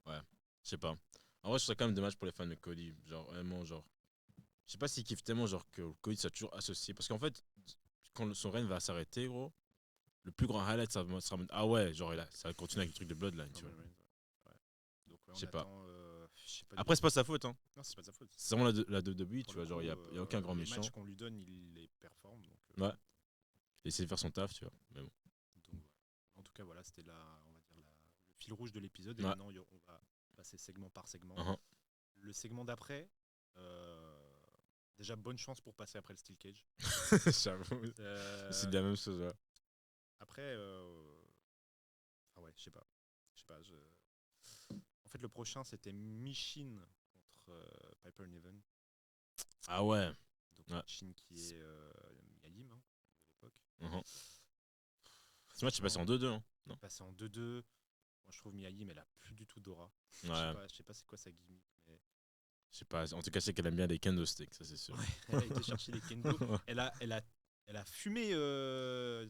Ouais, je sais pas. En vrai, je serais quand même dommage pour les fans de Cody. Genre, vraiment, genre. Je sais pas s'ils kiffent tellement, genre, que Cody soit toujours associé. Parce qu'en fait, quand son règne va s'arrêter, gros, le plus grand highlight, ça sera. Ah ouais, genre, là, ça va continuer avec le truc de Bloodline, tu vois. Roman Reigns, ouais. Donc, ouais, on Je sais pas. attend, je sais pas Après, du c'est pas sa faute, hein. tout. Non, c'est pas de sa faute. C'est vraiment la WWE, Pour tu vois. le Genre, il coup, y a aucun grand les méchant. matchs qu'on lui donne, il les performe. Donc, Ouais. Il essaie de faire son taf, tu vois. Mais bon. donc, voilà. En tout cas, voilà, c'était on va dire le fil rouge de l'épisode. Et Ouais. maintenant, on va passer segment par segment. Uh-huh. Le segment d'après, déjà bonne chance pour passer après le Steel Cage. J'avoue. Euh, C'est de la même chose, ouais. Après, ah ouais, je sais pas. En fait, le prochain, c'était Michin contre Piper Niven. Ah ouais. Donc, Ouais. Michin qui est Mialim hein, de l'époque. Uh-huh. Ce match est passé en 2-2, hein. Non. Passé en 2-2. Moi, je trouve Mialim, elle a plus du tout d'aura. Ouais. Je sais pas c'est quoi sa gimmick, mais Je sais pas. En tout cas, je sais qu'elle aime bien les kendo sticks, ça c'est sûr. elle a été chercher les kendo. Elle a fumé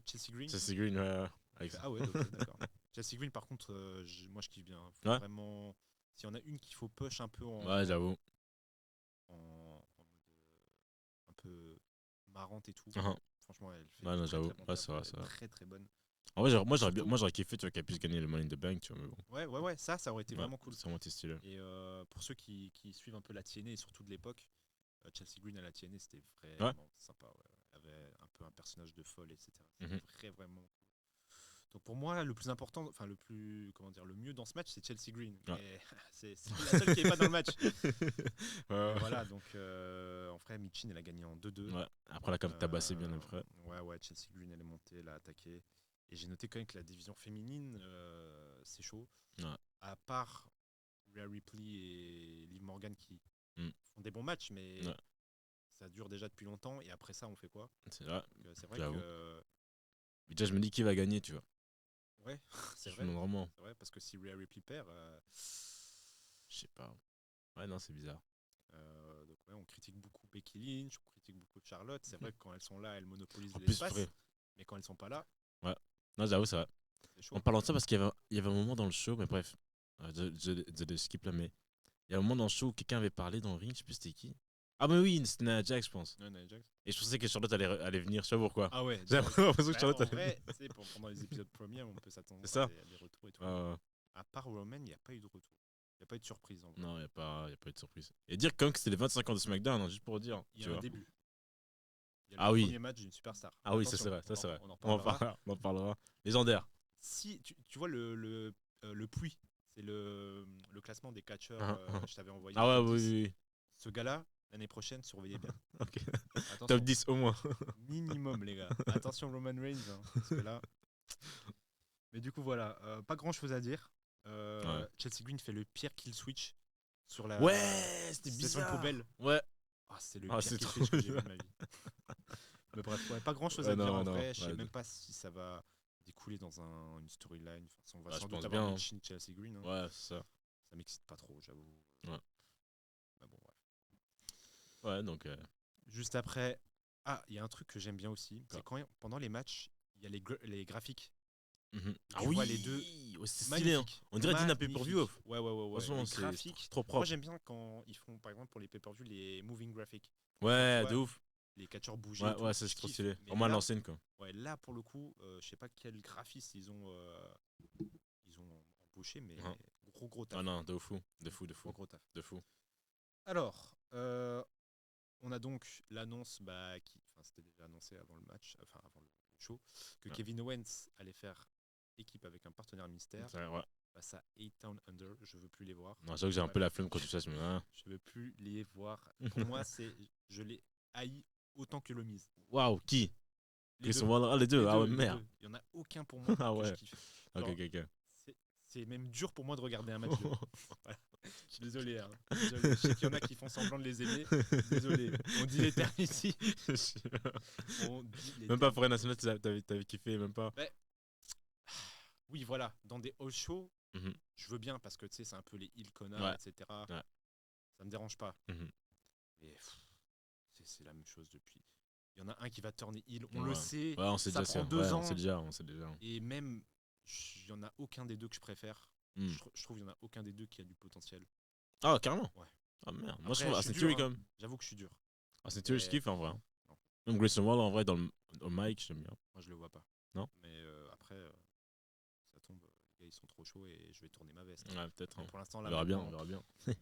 Chelsea Green. Ça c'est Green, ouais. Avec ça. Ah ouais, ok, d'accord. Chelsea Green, par contre, moi je kiffe bien. Faut Ouais. vraiment. S'il y en a une qu'il faut push un peu Ouais, j'avoue. en mode un peu marrante et tout. Uh-huh. Franchement, elle fait Ouais, non, très, j'avoue. très bon Ouais, taf. c'est vrai, Elle est c'est vrai. très très bonne. En vrai, moi, j'aurais kiffé, tu vois, qu'elle puisse gagner le Money in the Bank, tu vois, mais bon. Ouais, ça aurait été Ouais, vraiment cool. C'est vraiment été stylé. Et pour ceux qui suivent un peu la TNA et surtout de l'époque, Chelsea Green à la TNA, c'était Ouais. vraiment sympa. Ouais. Elle avait un peu un personnage de folle, etc. C'était vraiment cool. Donc pour moi, le plus important, enfin le plus, comment dire, le mieux dans ce match, c'est Chelsea Green. Ouais. Mais c'est la seule qui n'est pas dans le match. Ouais. Et voilà, donc en vrai, Michin, elle a gagné en 2-2. Ouais. Après, elle a quand même tabassé bien après. Ouais, Chelsea Green, elle est montée, elle a attaqué. Et j'ai noté quand même que la division féminine, c'est chaud. Ouais. À part Rhea Ripley et Liv Morgan qui Mm. font des bons matchs, mais Ouais. ça dure déjà depuis longtemps. Et après ça, on fait quoi? C'est vrai. Donc, c'est vrai J'avoue. que. Mais déjà, je me dis qui va gagner, tu vois. Ouais, c'est Je vrai. me demande vraiment. C'est vrai, parce que si Rhea Ripley perd, Je sais pas. Ouais, non, c'est bizarre. donc ouais, on critique beaucoup Becky Lynch, on critique beaucoup Charlotte. C'est vrai que quand elles sont là, elles monopolisent En plus, l'espace. vrai. Mais quand elles sont pas là, Non, j'avoue, c'est vrai. c'est chaud. En parlant de ça, parce qu'il y avait un moment dans le show, mais bref, je skip là, mais il y a un moment dans le show où quelqu'un avait parlé dans le ring, je sais plus c'était qui. Ah, mais oui, c'était Nia Jax, je pense. Ouais, Nia Jax. Et je pensais que Charlotte allait venir, je sais pas pourquoi. Ah ouais, J'ai l'impression que bah, Charlotte en allait vrai, tu sais, pendant les épisodes premiers, on peut s'attendre C'est ça. à des retours et tout. venir. À part Roman, il n'y a pas eu de retour. Il n'y a pas eu de surprise. En vrai. Non, il n'y a pas eu de surprise. Et dire quand même que c'était les 25 ans de SmackDown, hein, juste pour dire. Il y tu a un vois. début. Il y a Ah le oui. premier match d'une superstar. Ah oui, ça Attention, c'est vrai, ça c'est vrai. On en On en reparlera. parlera. On en parlera. Légendaire. Si tu vois le Puy, c'est le classement des catcheurs, je t'avais envoyé. Ah le ouais, top oui, 10. oui, oui. Ce gars-là, l'année prochaine, surveillez bien. Ok. Attention, Top 10 au moins. minimum, les gars. Attention, Roman Reigns, hein, parce que là. Mais du coup, voilà, pas grand chose à dire. Ouais. Chelsea Green fait le pire kill switch sur la. Ouais, c'était station bizarre. poubelle. Ouais. Ah, c'est le Ah, pire c'est kill trop switch que j'ai vu bien. de ma vie. Mais bref, ouais, pas grand chose Ouais, à dire non, en non, vrai. Je sais ouais. même pas si ça va découler dans une storyline. Enfin, on va Ouais, sans je doute pense avoir bien, Michin Chelsea Green. Hein. Ouais, c'est ça. Ça m'excite pas trop, j'avoue. Ouais. Mais bon, bref. Ouais, donc. Juste après, il y a un truc que j'aime bien aussi. Quoi C'est quand pendant les matchs, il y a les graphiques. Ah Tu oui, vois les deux. ouais, c'est stylé. Hein. Magnifique. On dirait Dina Pay-Per-View. Magnifique. Ouais. Franchement, Les c'est graphiques. trop Moi, propre. j'aime bien quand ils font, par exemple, pour les pay-per-view, les moving graphics. Ouais, Tu vois, de ouf. les catcheurs bougés. Ouais, et tout, ouais, c'est je trop kiffe. stylé. Mais Vraiment à là, l'ancienne, quoi. ouais, là, pour le coup, je sais pas quel graphiste ils ont embauché, mais Hein. gros taf. Ah non, de fou. De fou. Gros taf. De fou. Alors, on a donc l'annonce, enfin c'était déjà annoncé avant le match, enfin avant le show, que Ouais. Kevin Owens allait faire équipe avec un partenaire mystère. C'est vrai, ouais. Face à 8 Town Under, je veux plus les voir. Non, j'avoue que j'ai un peu la flemme quand tu fais ça. Je veux plus les voir. Pour moi, je les haïs autant que le Miz. Waouh, qui Les Chris deux. Waller. Ah, les deux. Ah ouais, Les merde. deux. Il y en a aucun pour moi Ah que je ouais. kiffe. Ok, Genre, ok. c'est même dur pour moi de regarder un match. Voilà. Je suis désolé, hein. Désolé. Je sais qu'il y en a qui font semblant de les aimer. Désolé. On dit les termes ici. On dit les Même pas termes. Forêt Nationale, t'avais kiffé, même pas. Oui, voilà. Dans des house shows, Mhm. je veux bien parce que tu sais, c'est un peu les îles connards, Ouais. etc. Ouais. Ça me dérange pas. Mhm. Mais c'est la même chose depuis. Il y en a un qui va turner heel, on Ouais. le sait. Ouais, on sait ça déjà prend ça. 2 Ouais, ans. on sait déjà. Et même, il y en a aucun des deux que je préfère. Hmm. Je trouve qu'il y en a aucun des deux qui a du potentiel. Ah, carrément. Ouais. Ah merde. Moi, Après, je trouve je suis Austin dur, Theory hein. quand même. J'avoue que je suis dur. Austin Theory, je Mais- kiffe en vrai. Non. Même Grayson Waller, en vrai, au mic, j'aime bien. Moi, je le vois pas. Non. Mais après, ça tombe. Les gars, ils sont trop chauds et je vais tourner ma veste. Ouais, peut-être. Mais Hein. pour l'instant, On là, verra bien, on maintenant- verra bien.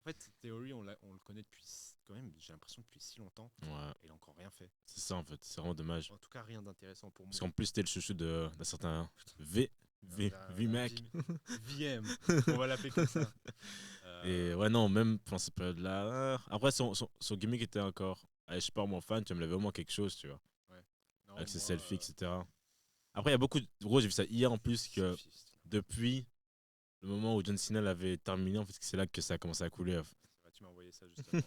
En fait, Theory, on le connaît depuis quand même, j'ai l'impression depuis si longtemps. Ouais, Et il a encore rien fait. c'est ça en fait. C'est vraiment dommage. En tout cas, rien d'intéressant pour moi. Parce qu'en plus, c'était le chouchou d'un certain VMAC. VM. On va l'appeler comme ça. Et ouais, non, même pendant cette période-là. Après, son gimmick était encore. Allez, je suis pas mon fan, tu me l'avais vraiment quelque chose, tu vois. Non, Avec ses moi, selfies, etc. Après, il y a beaucoup de. Gros, j'ai vu ça hier en plus que depuis le moment où John Cena l'avait terminé, en fait, c'est là que ça a commencé à couler. C'est vrai, tu m'as envoyé ça justement.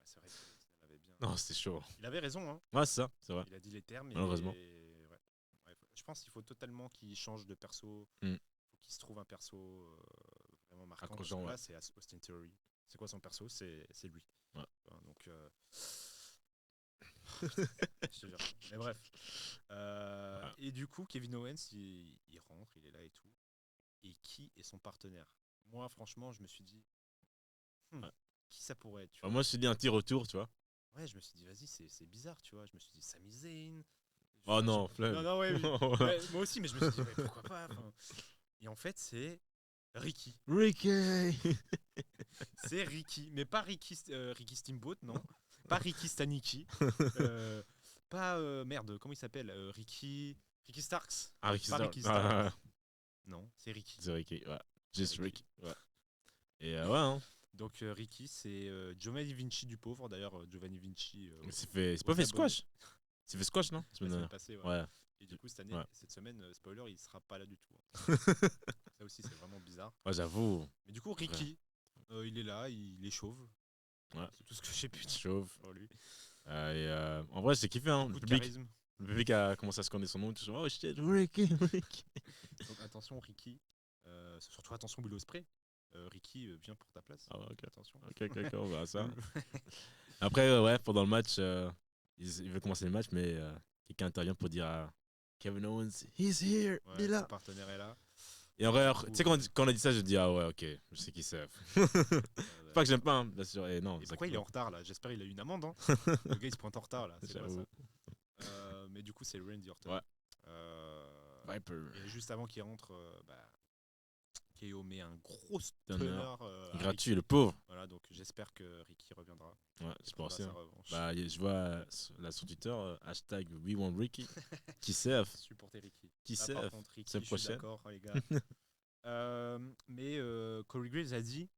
C'est vrai qu'il avait bien. Non, c'était chaud. Il avait raison, hein. Ouais, c'est ça, c'est vrai. Il a dit les termes. Malheureusement. Ouais. Je pense qu'il faut totalement qu'il change de perso. Mm. Faut qu'il se trouve un perso vraiment marquant. Parce Accrochant, que ouais. là, c'est Austin Theory. C'est quoi son perso? C'est lui. Ouais. Donc. Je te jure. Mais bref. Et du coup, Kevin Owens, il rentre, il est là et tout. Et qui est son partenaire? Moi, franchement, je me suis dit, Ouais. qui ça pourrait être, tu Bah, vois? moi, je me suis dit un petit retour, tu vois. Ouais, je me suis dit, vas-y, c'est bizarre, tu vois. Je me suis dit, Sami Zayn. Oh non, flemme. Non, ouais, oui. Voilà. Ouais, moi aussi, mais je me suis dit, ouais, pourquoi pas enfin. Et en fait, c'est Ricky. Ricky. C'est Ricky, mais pas Ricky Steamboat, non. Pas Ricky Staniki. Euh, pas, merde, comment il s'appelle Ricky Starks. Ah, Ricky Pas Starks. Ricky Starks. Ah, Non, c'est Ricky. c'est Ricky, ouais. Just Ricky. Ricky. Ouais. Et ouais, hein. Donc Ricky, c'est Giovanni Vinci du pauvre. D'ailleurs, Giovanni Vinci. C'est pas fait squash. C'est fait squash, non? La Semaine semaine dernière. passée, ouais. Ouais. Et du coup, cette année, Ouais. cette semaine, spoiler, il sera pas là du tout. Hein. Ça aussi, c'est vraiment bizarre. Ouais, j'avoue. Mais du coup, Ricky, il est là, il est chauve. Ouais. C'est tout ce que j'ai pu dire Chauve. sur lui. En vrai, c'est kiffé, hein. Beaucoup de charisme. Le public a commencé à scanner son nom. Tout ça. Oh shit, Ricky, Ricky. Donc attention, Ricky. Surtout attention, Willow Spray. Ricky, viens pour ta place. Ah ouais, ok. Attention. Ok, on verra ça. Après, ouais, pendant le match, il veut commencer le match, mais quelqu'un intervient pour dire à Kevin Owens, he's here, Ouais, il est là. son partenaire est là. Et en vrai, tu sais, quand on a dit ça, je dis, ah ouais, ok, je sais qui c'est. Pas que j'aime pas, hein, bien sûr. Et non, Et pourquoi il est en retard là? J'espère qu'il a eu une amende. Hein. Le gars il se pointe en retard là. C'est quoi J'avoue. ça? Mais du coup, c'est Randy Orton. Ouais. Et juste avant qu'il rentre, KO met un gros stunner. à Gratuit, Ricky. le pauvre. Voilà, donc j'espère que Ricky reviendra. Ouais, Et c'est prendra pour ça. sa revanche. Bah, je vois là sur Twitter, hashtag We Want Ricky. Qui sait? Supporter Ricky. Qui Là, sait? par contre, Ricky, Semaine je suis prochaine. d'accord, les gars. Mais Corey Graves a dit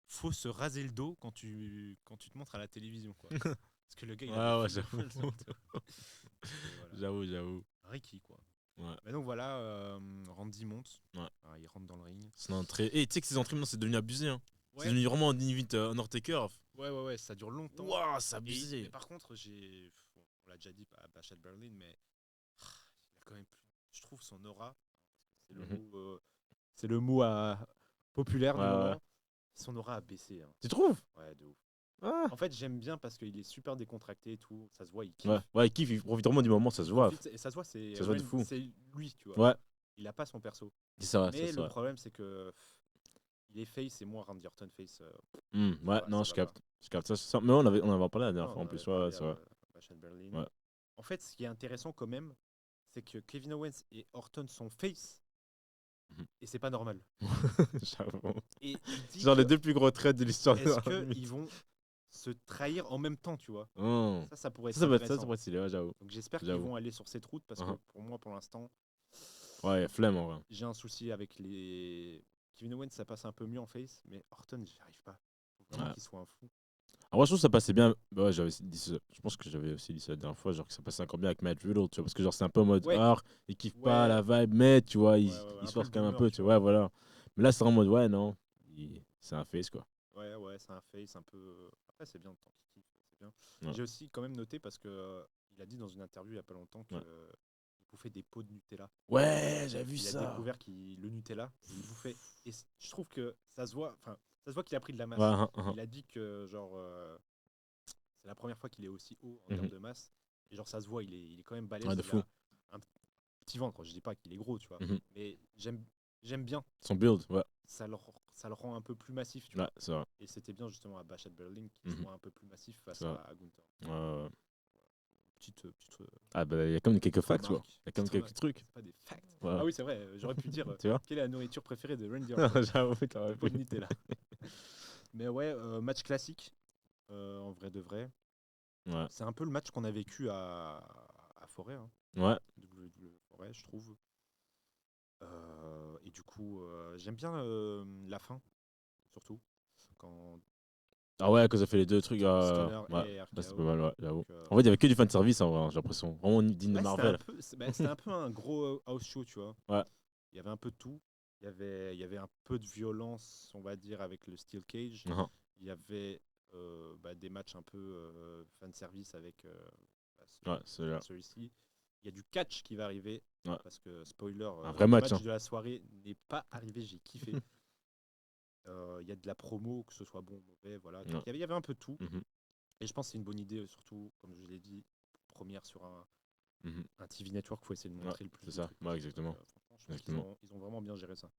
faut se raser le dos quand tu te montres à la télévision. Quoi. Parce que le gars, il a Ouais, des j'avoue. fils de poils sur le dos. Et voilà. J'avoue. Ricky, quoi. Ouais. Mais donc voilà, Randy monte. Ouais. Alors, il rentre dans le ring. Son entrée. Et tu sais que ces entrées, maintenant, c'est devenu abusé. Hein. C'est Ouais. devenu vraiment limite Undertaker. Ouais, ça dure longtemps. Waouh, c'est Et, abusé. mais par contre, on l'a déjà dit à Bachelor Berlin, mais il a quand même plus. Je trouve son aura. C'est le mot, c'est le mot populaire du Ouais, moment. ouais. Son aura a baissé. Hein. Tu trouves? Ouais, de ouf. Ah. En fait, j'aime bien parce qu'il est super décontracté et tout. Ça se voit, il kiffe. Ouais, il kiffe, il profite vraiment du moment, ça se voit. Et ça se voit, c'est Ça se voit de fou. c'est lui, tu vois. Ouais, Il a pas son perso. c'est vrai, Mais c'est le vrai. problème, c'est que il est face et moi, Randy Orton face. Ouais, non, ça je va capte. Je capte ça. Mais on avait en parlé la dernière Non, fois en on plus. avait Ouais, parlé c'est vrai. à Bachelor Berlin. Ouais. En fait, ce qui est intéressant quand même, c'est que Kevin Owens et Orton sont face. Et c'est pas normal. J'avoue. Et tu dis Genre que les deux plus gros traits de l'histoire. est-ce qu'ils vont se trahir en même temps, tu vois? Oh. Ça pourrait être Ça peut être intéressant. stylé, ouais, j'avoue. Donc j'espère qu'ils J'avoue. vont aller sur cette route parce que pour moi, pour l'instant, Ouais, y a flemme en vrai. j'ai un souci avec les. Kevin Owens, ça passe un peu mieux en face, mais Orton, j'y arrive pas. Faut vraiment Ouais. qu'il soit un fou. Alors, moi, je trouve que ça passait bien. Bah ouais, j'avais dit ça. Je pense que j'avais aussi dit ça la dernière fois, genre que ça passait encore bien avec Matt Riddle, tu vois, parce que genre c'est un peu en mode Ouais. il kiffe pas Ouais. la vibe, mais tu vois, il Ouais, un se peu force le quand même un boomer, peu, tu tu vois, voilà. Mais là, c'est en mode non, c'est un face quoi. Ouais, c'est un face un peu. Après, c'est bien de temps qu'il kiffe, c'est bien. Ouais. J'ai aussi quand même noté parce que il a dit dans une interview il y a pas longtemps qu'il bouffait des pots de Nutella. Ouais, j'avais vu Il ça. a découvert le Nutella, il bouffait. Et je trouve que ça se voit. Enfin, ça se voit qu'il a pris de la masse. Ouais, Il a dit que genre c'est la première fois qu'il est aussi haut en termes de masse. Et genre ça se voit, il est quand même balèze. Ouais, de il fou. a un petit ventre. Je dis pas qu'il est gros, tu vois. Mhm. Mais j'aime bien. Son build, ouais. Ça le rend un peu plus massif, tu vois. Ouais, c'est vrai. Et c'était bien justement à Bachelor Berlin qu'il soit un peu plus massif face C'est vrai. à Gunther. Ouais. Petite Ah bah il y a quand même quelques facts, quoi. remarque. Il y a quand même Putain, quelques trucs. C'est pas des facts. Ouais. Ah oui, c'est vrai, j'aurais pu dire Tu vois quelle est la nourriture préférée de Randy Orton. J'avoue, t'aurais Pot pu. de Nutella. Mais ouais, match classique, en vrai de vrai. Ouais. C'est un peu le match qu'on a vécu à Forêt, hein. Ouais. WWE Forêt, je trouve. Et du coup, j'aime bien la fin, surtout. Quand Ah ouais, que ça fait les deux trucs. Stunner Ouais, et là, RKO. c'est pas mal, ouais, j'avoue. Donc, En fait, il y avait que du fan service, en vrai, hein, j'ai l'impression. Vraiment digne de ouais, Marvel. c'était un peu un gros house show, tu vois. Ouais. Il y avait un peu de tout. Il y avait un peu de violence, on va dire, avec le Steel Cage. Mhm. Il y avait des matchs un peu fan service avec Ouais, c'est là. celui-ci. Il y a du catch qui va arriver. Ouais. Parce que, spoiler, vrai le match, hein. de la soirée n'est pas arrivé. J'ai kiffé. Il y a de la promo, que ce soit bon ou mauvais. Voilà. Donc, il y avait un peu de tout. Mhm. Et je pense que c'est une bonne idée, surtout, comme je l'ai dit, première sur Mhm. un TV Network, il faut essayer de montrer le plus. c'est de ça. trucs. Ouais, exactement. Franchement, je pense Exactement. qu'ils ont vraiment bien géré ça.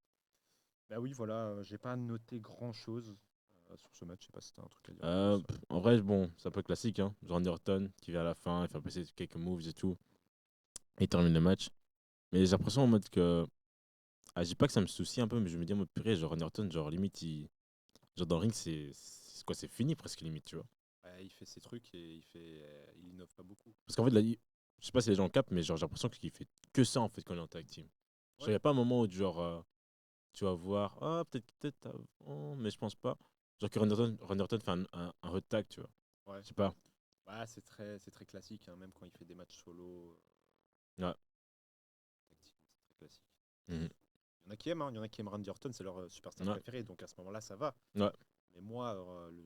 Bah oui, voilà, j'ai pas noté grand chose sur ce match. Je sais pas si t'as un truc à dire. En vrai, bon, c'est un peu classique. Hein. Randy Orton qui vient à la fin, il fait passer quelques moves et tout. Et il termine le match. Mais j'ai l'impression en mode que. Ah, je dis pas que ça me soucie un peu, mais je me dis en mode purée, genre Randy Orton, genre limite, genre dans le ring, c'est quoi, c'est fini presque limite, tu vois. Ouais, il fait ses trucs et il innove pas beaucoup. Parce qu'en fait, là, je sais pas si les gens captent, mais genre j'ai l'impression qu'il fait que ça en fait quand il est en tag team. Genre, il Ouais. y a pas un moment où genre tu vas voir, ah, peut-être, oh, mais je pense pas. Genre que Randy Orton fait un hot tag, tu vois. Ouais. Je sais pas. Ouais, c'est très classique, hein, même quand il fait des matchs solo. Ouais. Tactique, c'est très classique. Mhm. Il y en a qui aiment, hein, il y en a qui aiment Randy Orton, c'est leur superstar Ouais. préféré, donc à ce moment-là, ça va. Ouais. Mais moi,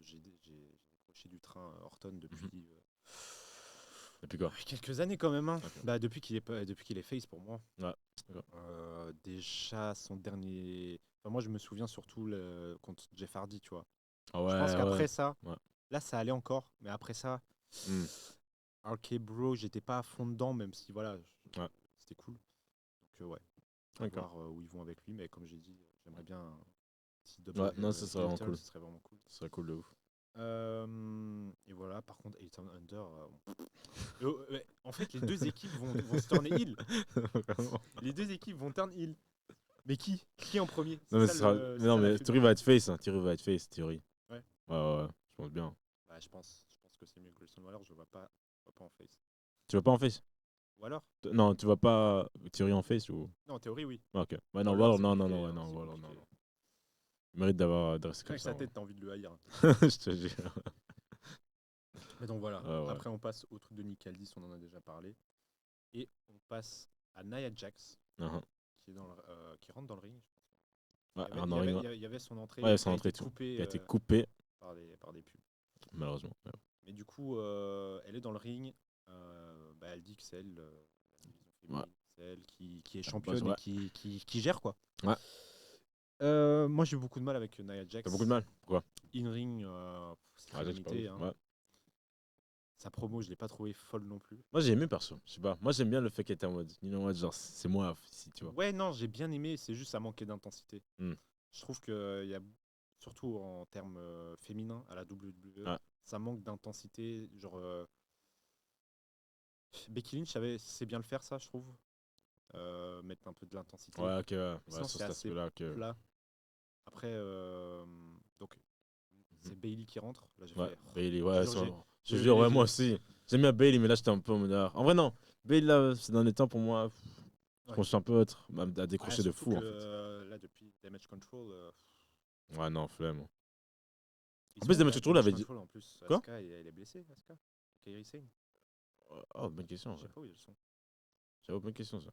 j'ai décroché du train Orton depuis Et puis quoi? quelques années quand même. Hein. Ok. Bah, depuis qu'il est face pour moi. Ouais. D'accord. Déjà, son dernier. Enfin, moi, je me souviens surtout contre Jeff Hardy, tu vois. Ah Je pense ouais, qu'après ouais. ça, Ouais. là, ça allait encore, mais après ça, Hmm. RK Bro, j'étais pas à fond dedans, même si voilà, Ouais. c'était cool. Donc, ouais, à D'accord. voir où ils vont avec lui, mais comme j'ai dit, j'aimerais bien un petit double Ouais, non, ça serait vraiment title, cool. ce serait vraiment cool. Ce serait cool de ouf. Et voilà, par contre, Eight Under. Ouais, en fait, les deux équipes vont se tourner heel. Vraiment. Les deux équipes vont turn heel. Mais qui? Qui en premier? Non, mais, C'est ce ça, sera... le, mais c'est non, ça la mais feud. Theory va être face, hein. Theory va être face, Theory. Ouais. Ouais, je pense bien. Bah, je pense que c'est mieux. Grayson Waller, je vois pas en face. Tu vas pas en face? Ou alors? Non, tu vas pas Theory en face ou. Non, en théorie, oui. Ah, ok. Ouais, non, Waller, Waller, c'est non, compliqué. ouais, Hein, non, c'est Waller, compliqué. non. Il mérite de rester comme Rien que ça. sa tête, t'as envie de le haïr. Je te jure. Mais donc voilà. Ouais. Après, on passe au truc de Nick Aldis, on en a déjà parlé. Et on passe à Nia Jax, Uh-huh. qui rentre dans le ring. Ouais, Il y avait, un ring, ouais. il y avait son entrée Ouais, qui son a entrée été et tout. coupée Qui a été coupé, par des pubs. malheureusement. Ouais. Mais du coup, elle est dans le ring. Bah, elle dit que c'est elle, la division féminine. Ouais. C'est elle qui est Bah, championne ouais. et qui gère, quoi. Ouais. Moi, j'ai eu beaucoup de mal avec Nia Jax. T'as beaucoup de mal? Pourquoi? In-ring, c'est très Ah, j'ai pas limité. ouf. Hein. Ouais. Sa promo, je l'ai pas trouvé folle non plus. Moi, j'ai aimé perso. Je sais pas. Moi, j'aime bien le fait qu'elle était en mode. You know what, genre, c'est moi ici, tu vois. Ouais, non, j'ai bien aimé. C'est juste ça manquait d'intensité. Hmm. Je trouve que y a, surtout en termes féminins à la WWE, Ouais. ça manque d'intensité. Genre, Becky Lynch sait bien le faire, ça, je trouve. Mettre un peu de l'intensité. Ouais, ok, ouais. Sinon, Ouais, sur c'est cet assez aspect-là. Que... plat. Après, donc, c'est Bailey qui rentre. Là, j'ai Ouais, fait. Bailey, Je ouais. jure, Je te jure, ouais, j'ai- moi aussi. J'aime bien Bailey, mais là, j'étais un peu en mode. En vrai, non. Bailey, là, c'est dans les temps pour moi. Je Ouais. pense un peu à décrocher de surtout fou, que, en fait. là, depuis Damage Control. Ouais, non, flemme. Ils En plus, sont Damage à Control avait dit. Control, en plus. Quoi? Asuka, elle est blessée, Asuka. Kairi Sane. Oh, bonne question. Je sais pas où ils sont. J'avais bonne question, ça.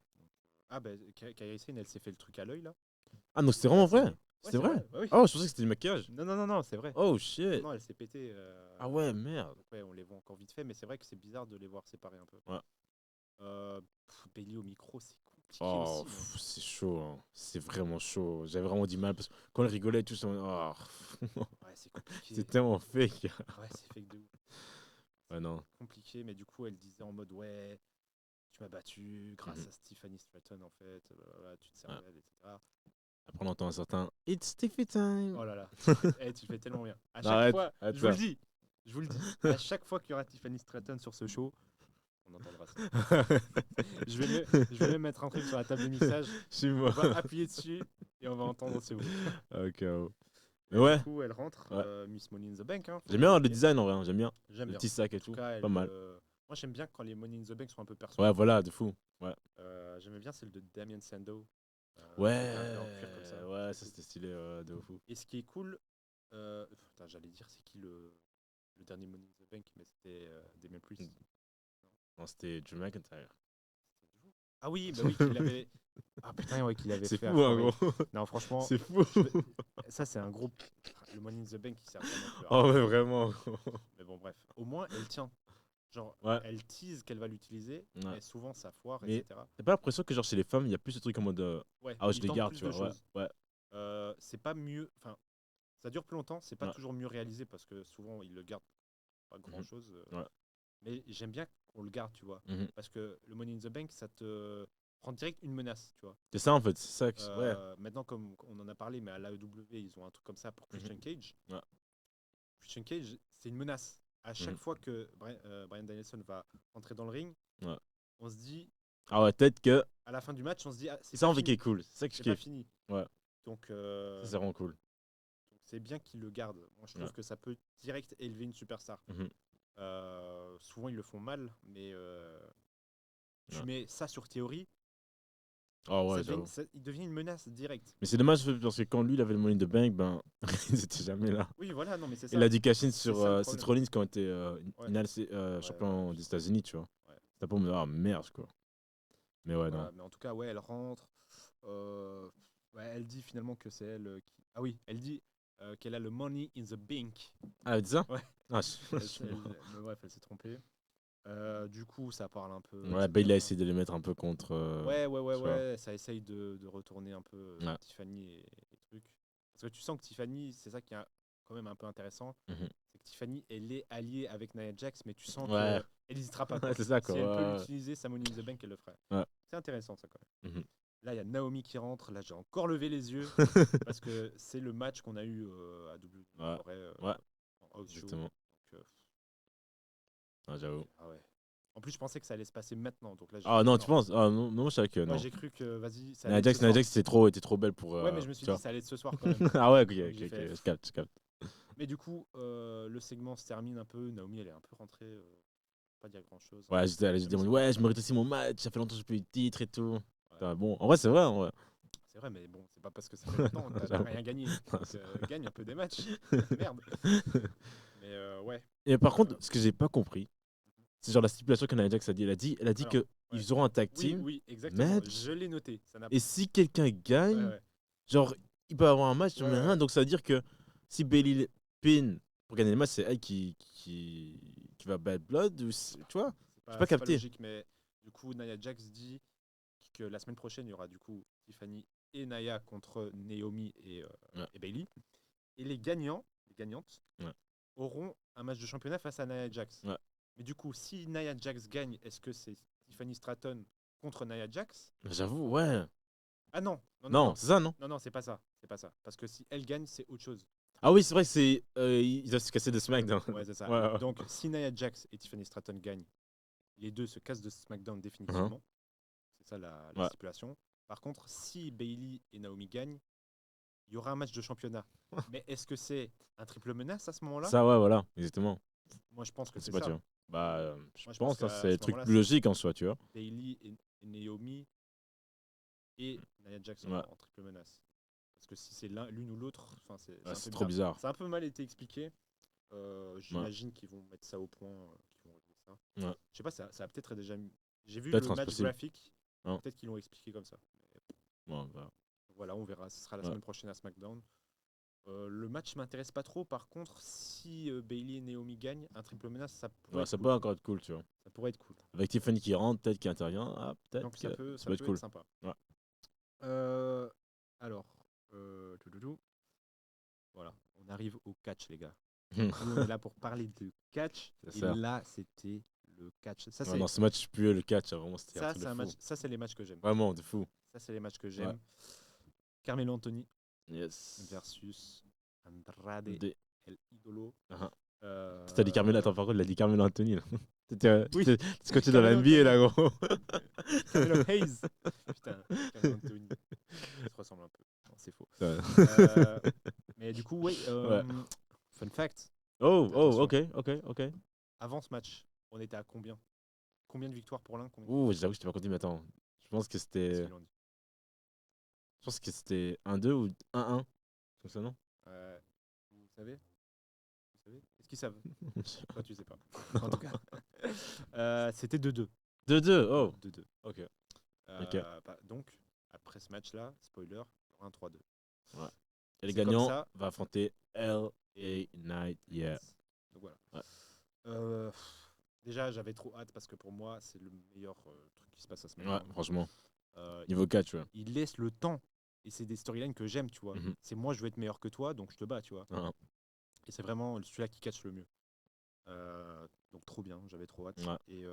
Ah, bah, Kairi Sane, elle s'est fait le truc à l'œil, là. Ah, donc c'était vraiment vrai? Ouais, C'était vrai? Bah oui. Oh, je pensais que c'était du maquillage. Non, c'est vrai. Oh, shit. Non, elle s'est pété. Ah ouais, merde. Donc, ouais, on les voit encore vite fait, mais c'est vrai que c'est bizarre de les voir séparés un peu. Ouais. Bailey au micro, c'est compliqué Oh, aussi. Hein. c'est chaud, hein. C'est vraiment chaud. J'avais vraiment du mal parce que quand elle rigolait et tout, ça. Oh. Ouais, c'est compliqué. C'est tellement fake. Ouais, c'est fake de ouf. Ouais, non. Compliqué, mais du coup, elle disait en mode ouais, tu m'as battu grâce à Stephanie Stratton en fait, voilà, tu te servais d'elle, etc. Après, on entend un certain It's Stiffy time. Oh là là, tu fais tellement bien. À Non, chaque fois, arrête je vous le ça. dis, à chaque fois qu'il y aura Tiffany Stratton sur ce show, on entendra ça. Je vais même mettre un truc sur la table de mixage, Chez on moi. va appuyer dessus et on va entendre ce bruit. Ok. Oh. Et Mais ouais, du coup, elle rentre, Ouais. Miss Money in the Bank. Hein, j'aime bien le design en vrai. Hein. J'aime bien. J'aime Le bien. petit sac et En tout tout. cas, Pas mal. moi, j'aime bien quand les Money in the Bank sont un peu perso. Ouais, voilà, de fou. Ouais. J'aimais bien celle de Damien Sandow. Ouais, un peu en cuir comme ça. ouais, ça c'était stylé de fou. Et ce qui est cool, putain, j'allais dire c'est qui le dernier Money in the Bank, mais c'était Damien Priest. Non, c'était Drew McIntyre. Ah oui, bah oui, qu'il avait. Ah putain, ouais, qu'il avait C'est fait. fou, hein, Corey. gros. Non, franchement, C'est fou. ça c'est un groupe. Le Money in the Bank qui sert vraiment plus à Oh, rien. ouais, vraiment. Mais bon, bref. Au moins, elle tient. Genre, Ouais. elle tease qu'elle va l'utiliser, Ouais. mais souvent ça foire, Mais- etc. T'as pas l'impression que, genre, chez les femmes, il y a plus ce truc en mode. Ouais, Ah, ouais, je ils les tentent garde, plus tu de vois. Ouais. choses. Ouais. C'est pas mieux. Enfin, ça dure plus longtemps, c'est pas Ouais. toujours mieux réalisé parce que souvent ils le gardent pas grand chose. Ouais. Mais j'aime bien qu'on le garde, tu vois. Mhm. Parce que le Money in the Bank, ça te prend direct une menace, tu vois. C'est ça, en fait. C'est ça. Ouais. Maintenant, comme on en a parlé, mais à l'AEW, ils ont un truc comme ça pour Christian Cage. Ouais. Christian Cage, c'est une menace. À chaque Mhm. fois que Bryan Danielson va entrer dans le ring, Ouais. on se dit, Ah ouais, peut-être que. À la fin du match, on se dit, ah, C'est ça en fait qui est cool. C'est ça que je c'est pas kiffe. fini. Ouais. Donc, Ça, c'est vraiment cool. c'est bien qu'il le garde. Moi, je trouve Ouais. que ça peut direct élever une superstar. Mhm. Souvent, ils le font mal, mais tu Ouais. mets ça sur Theory, Ah ouais, j'avoue. il devient une menace directe. Mais c'est dommage parce que quand lui, il avait le Money in the Bank, ben, ils étaient jamais là. Oui, voilà, non, mais c'est ça. Il a dû cash in C'est sur ça, le Seth problème. Rollins quand il était Ouais. champion Ouais, des États-Unis, tu vois. Ouais. C'était pour me dire, ah merde, quoi. Mais ouais, Voilà, non. mais en tout cas, ouais, elle rentre. Ouais, elle dit finalement que c'est elle qui. Ah oui, elle dit qu'elle a le money in the bank. Ah, elle dit ça? Ouais. Ah, Mais bref, elle s'est trompée. Du coup, ça parle un peu. Ouais, bah, etc. il a essayé de les mettre un peu contre. Ouais, tu vois. ouais. Ça essaye de retourner un peu Ouais. Tiffany et trucs. Parce que tu sens que Tiffany, c'est ça qui est quand même un peu intéressant. Mhm. C'est que Tiffany, elle est alliée avec Nia Jax, mais tu sens Ouais. qu'elle n'hésitera pas. Ouais, c'est ça, quoi. Si elle peut Ouais. l'utiliser, sa Money in the Bank, elle le ferait. Ouais. C'est intéressant, ça, quand même. Mhm. Là, il y a Naomi qui rentre. Là, j'ai encore levé les yeux. Parce que c'est le match qu'on a eu à W. Ouais. En Ouais. house show. Exactement. Donc, Ah, j'avoue. ah ouais. En plus, je pensais que ça allait se passer maintenant. Donc là, j'ai Ah dit, non, tu penses? Ah non, non, je savais que Moi, non. j'ai cru que, vas-y, ça Nia allait être ce Jax, soir. était trop belle pour. Ouais, mais je me suis tu dit, ça allait être ce soir quand même. vois. Ah ouais, ok, Donc, ok, j'ai ok, fait, je capte, je capte. Mais du coup, le segment se termine un peu. Naomi, elle est un peu rentrée. Pas dire grand chose. Ouais, j'ai dit, Même si- ouais, je mérite aussi mon match, ça fait longtemps que j'ai pas eu de titre et tout. Ouais. Ah, bon, en vrai, c'est vrai, en vrai. C'est vrai, mais bon, c'est pas parce que ça fait longtemps que t'as J'avoue. rien gagné. Non, Donc, c'est- gagne un peu des matchs. Merde. Mais ouais. Et par contre, Euh, ce que j'ai pas compris, c'est genre la stipulation que Nia Jax a dit. Elle a dit Alors, que ouais. ils auront un tag Oui, team oui, exactement. match. Je l'ai noté. Ça n'a Et si quelqu'un Ouais, gagne, ouais. genre, il peut avoir un match, Ouais, mais rien. ouais. Donc ça veut dire que si Bailey pin pour gagner le match, c'est elle qui va Bad Blood ou tu vois? J'ai pas C'est pas capté. logique, mais du coup, Nia Jax dit que la semaine prochaine, il y aura du coup Tiffany et Nia contre Naomi Ouais. et Bailey. Et les gagnantes, Ouais. auront un match de championnat face à Nia Jax. Ouais. Mais du coup, si Nia Jax gagne, est-ce que c'est Tiffany Stratton contre Nia Jax? J'avoue, ouais. Ah non, non, non, Non, non. c'est ça, non? Non, non, c'est pas ça. C'est pas ça. Parce que si elle gagne, c'est autre chose. Ah oui, c'est vrai que c'est ils doivent se casser de SmackDown. Ouais, c'est ça. Ouais, ouais. Donc, si Nia Jax et Tiffany Stratton gagnent, les deux se cassent de SmackDown définitivement. Uh-huh. C'est ça la Ouais. stipulation. Par contre, si Bailey et Naomi gagnent, il y aura un match de championnat. Mais est-ce que c'est un triple menace à ce moment-là? Ça, ouais, voilà, exactement. Moi, je pense que Je sais c'est pas, ça. tu vois. Bah, je Moi, je pense pense que qu'à c'est le ce truc moment-là, plus logique en soi, tu vois. Bailey et Naomi et Nia Jax Ouais. en triple menace. Parce que si c'est l'une ou l'autre, enfin, c'est Ouais, un c'est peu trop bizarre. Ça a un peu mal été expliqué. J'imagine qu'ils vont mettre ça au point, qu'ils vont régler ça. Ouais. Je sais pas, ça a peut-être déjà mis. J'ai vu Peut-être, le hein, c'est match possible. graphique. Hein. Peut-être qu'ils l'ont expliqué comme ça. Bon, bah, Voilà, on verra. Ce sera la Ouais. semaine prochaine à SmackDown. Le match m'intéresse pas trop. Par contre, si Bailey et Naomi gagnent, un triple menace, ça pourrait ouais, être ça cool. peut encore être cool, tu vois. Ça pourrait être cool. Avec Tiffany qui rentre, peut-être qui intervient, ah, peut-être Donc que ça peut être cool. être sympa. Ouais. Alors, toudoudou. Voilà, on arrive au catch, les gars. Nous, on est là pour parler de catch. C'est Et ça. là, c'était le catch. Ça, Ouais, c'est dans ce match, plus le catch, vraiment, c'était un ça, truc c'est de un fou. match. Ça, c'est les matchs que j'aime. Vraiment, de fou. Ça, c'est les matchs que j'aime. Carmelo Anthony Yes. versus Andrade Des- El Idolo. Uh-huh. Euh, T'as dit Carmelo, attends, par contre, il a dit Carmelo Anthony, là. T'étais Oui. scotché dans la Carmelo NBA, là, gros. Carmelo Hayes. Putain, Carmelo Anthony. Ça se ressemble un peu. Non, c'est faux. Ouais. Mais du coup, oui. Ouais. Fun fact. Oh, Attention. ok. Avant ce match, on était à combien? Combien de victoires pour l'un? Ouh, j'avoue, je t'ai pas compté, mais attends. Je pense que Qu'est-ce c'était. qu'ils ont dit? Je pense que c'était 1-2 ou 1-1. Comme ça, non? Vous savez? Est-ce qu'ils savent? Toi, tu sais pas. En tout cas, c'était 2-2. 2-2, oh. 2-2. Ok. Donc, après ce match-là, spoiler, il y aura un 3-2. Et les C'est comme gagnants ça. va affronter L.A. Knight, yeah. Donc voilà. Ouais. Déjà, j'avais trop hâte parce que pour moi, c'est le meilleur truc qui se passe à ce Ouais, moment. franchement. Niveau catch, ouais. Il laisse le temps. Et c'est des storylines que j'aime, tu vois. Mhm. C'est moi, je veux être meilleur que toi, donc je te bats, tu vois. Ouais. Et c'est vraiment celui-là qui catch le mieux. Donc trop bien, j'avais trop hâte. Ouais. Et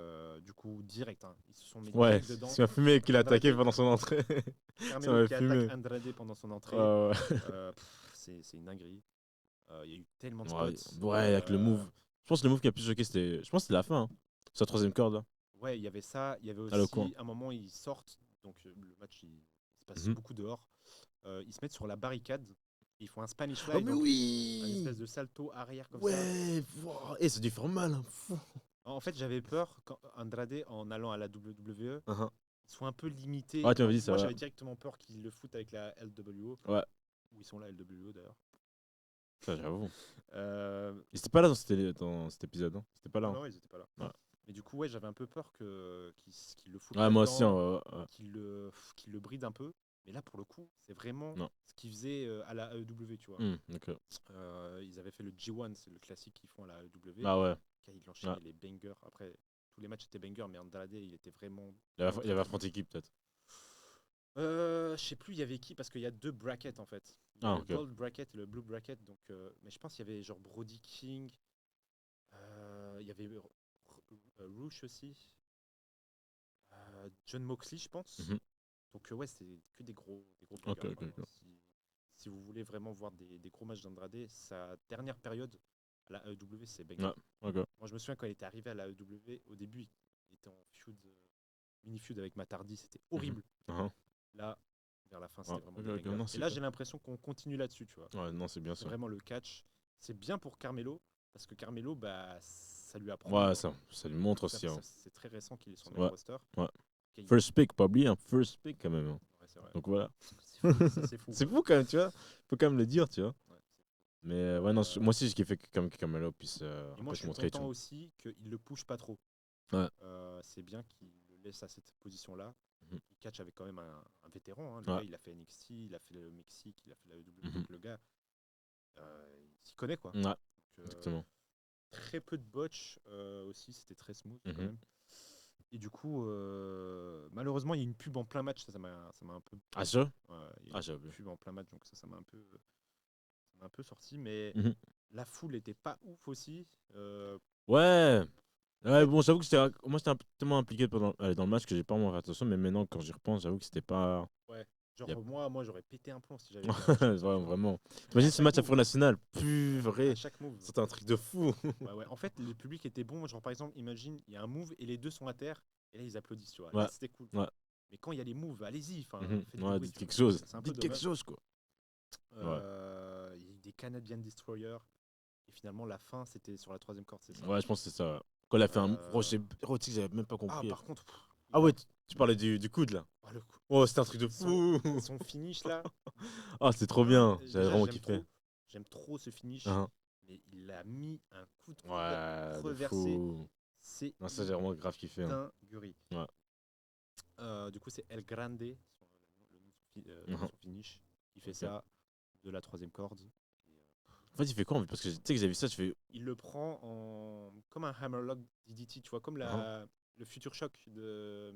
du coup, direct, hein, ils se sont mis Ouais, direct dedans. c'est un fumé qu'il a attaqué Andrade- pendant son entrée. Carmelo m'a qui fumé. attaque Andrade pendant son entrée. Ouais. C'est une dinguerie. Il y a eu tellement de Ouais, spots. ouais, avec le move. Je pense que le move qui a plus choqué, c'était. Je pense que c'était la fin. Hein. Sa troisième corde, là. Ouais, il y avait ça. Il y avait Ah, le aussi, coin. un moment, ils sortent. Donc, le match, il se passe Mhm. beaucoup dehors. Ils se mettent sur la barricade. Ils font un Spanish Oh, fly. mais Donc, un espèce oui! de salto arrière comme ça. Ouais! Wow. Et ça a dû faire mal, hein. Fou. En fait, j'avais peur quand Andrade, en allant à la WWE, Uh-huh. soit un peu limité. Ouais, tu m'avais dit ça, Moi, ouais. j'avais directement peur qu'ils le foutent avec la LWO. Ouais. Où ils sont là, LWO d'ailleurs. Ça, j'avoue. Euh, Ils étaient pas là dans cet épisode, hein. C'était pas là. non, Hein. non, ils étaient pas là. Ouais. Mais du coup, ouais, j'avais un peu peur qu'ils le foutent Ouais, moi aussi, là-dedans, hein, ouais. qu'ils le brident un peu. Mais là, pour le coup, c'est vraiment Non. ce qu'ils faisaient à la AEW, tu vois. Ok. Ils avaient fait le G1, c'est le classique qu'ils font à la AEW. Ah ouais. Quand il enchaînait Ouais. les bangers. Après, tous les matchs étaient bangers, mais Andrade, il était vraiment. Il y avait très affronté qui, peut-être? Je sais plus, il y avait qui, parce qu'il y a deux brackets en fait. Il y a Ah, le ok. gold bracket et le blue bracket. Donc, mais je pense qu'il y avait genre Brody King. Il y avait Rush aussi. John Moxley, je pense. Mhm. Donc, ouais, c'est que des gros Ok, bangers, ok, quoi. ok. Si vous voulez vraiment voir des gros matchs d'Andrade, sa dernière période à la AEW, c'est banger. Ouais, ok. Moi, je me souviens quand il était arrivé à la AEW, au début, il était en feud, mini-feud avec Matt Hardy, c'était horrible. Uh-huh. Là, vers la fin, Ouais, c'était vraiment ok, des ok, bangers. non, Et c'est là, bien. j'ai l'impression qu'on continue là-dessus, tu vois. Ouais, non, c'est bien C'est ça. vraiment le catch. C'est bien pour Carmelo, parce que Carmelo, bah, ça lui apprend. Ouais, ça lui montre aussi. Hein. C'est très récent qu'il est sur le Ouais. roster. Ouais. Ok, First pick, pas oublier, hein. First pick quand même. Hein. ouais, c'est vrai. Donc voilà. Ça, c'est fou. C'est fou quand même, tu vois. Faut quand même le dire, tu vois. Ouais, Mais ouais, non, moi aussi, j'ai kiffé que Carmelo puisse et moi, je suis montrer. Tu content vois. aussi qu'il le push pas trop. Ouais. C'est bien qu'il le laisse à cette position-là. Mhm. Il catch avec quand même un vétéran. Hein. Le Ouais. gars, il a fait NXT, il a fait le Mexique, il a fait la WWE. Mhm. Donc le gars, il s'y connaît, quoi. Ouais, Donc, exactement. très peu de botch aussi, c'était très smooth quand Mhm. même. Et du coup, malheureusement, il y a une pub en plein match, ça m'a un peu. Ah, ça? Ouais, il y a Ah, une j'avoue. pub en plein match, donc ça m'a un peu sorti, mais Mhm. la foule était pas ouf aussi. Ouais. En Ouais, fait, bon, j'avoue que moi, j'étais tellement impliqué dans le match que j'ai pas vraiment fait attention. Mais maintenant, quand j'y repense, j'avoue que c'était pas. ouais, genre Yep. moi j'aurais pété un plomb si j'avais vu un match comme ça, tu vois. Vraiment. Mais T'imagines à ce chaque match à move, Front National? Plus à vrai. chaque move. C'était un truc de fou. Ouais. En fait, le public était bon. Genre, par exemple, imagine, il y a un move et les deux sont à terre, et là, ils applaudissent, tu vois. Ouais. Là, c'était cool. Ouais. Mais quand il y a les moves, allez-y, enfin, Mhm. faites du Ouais, bruit, dites tu vois. quelque chose. C'est un peu Dites quelque dommage. chose, quoi. Il y a eu des Canadian Destroyer, et finalement, la fin, c'était sur la troisième corde, c'est ça. Ouais, je pense que c'est ça. Ouais. Quand elle a fait un. Euh, Oh, tu sais que j'avais même pas Ah, compris. par contre, Ah ouais, tu parlais du coude là. oh, le coup. Oh, c'était un truc de fou. Son finish là, Ah, c'était trop bien. J'avais déjà, vraiment kiffé. J'aime trop ce finish, Hein. mais il a mis un coup de coude Ouais, de reversé. fou. C'est Non, ça, j'ai vraiment grave kiffé. Hein. dinguerie. Ouais. Du coup, c'est El Grande, le nom de Mhm. son finish. Il fait Ok. ça de la troisième corde. En fait, il fait quoi? Parce que tu sais que j'ai vu ça, je fais. Il le prend comme un Hammerlock DDT, tu vois, comme le Future Shock de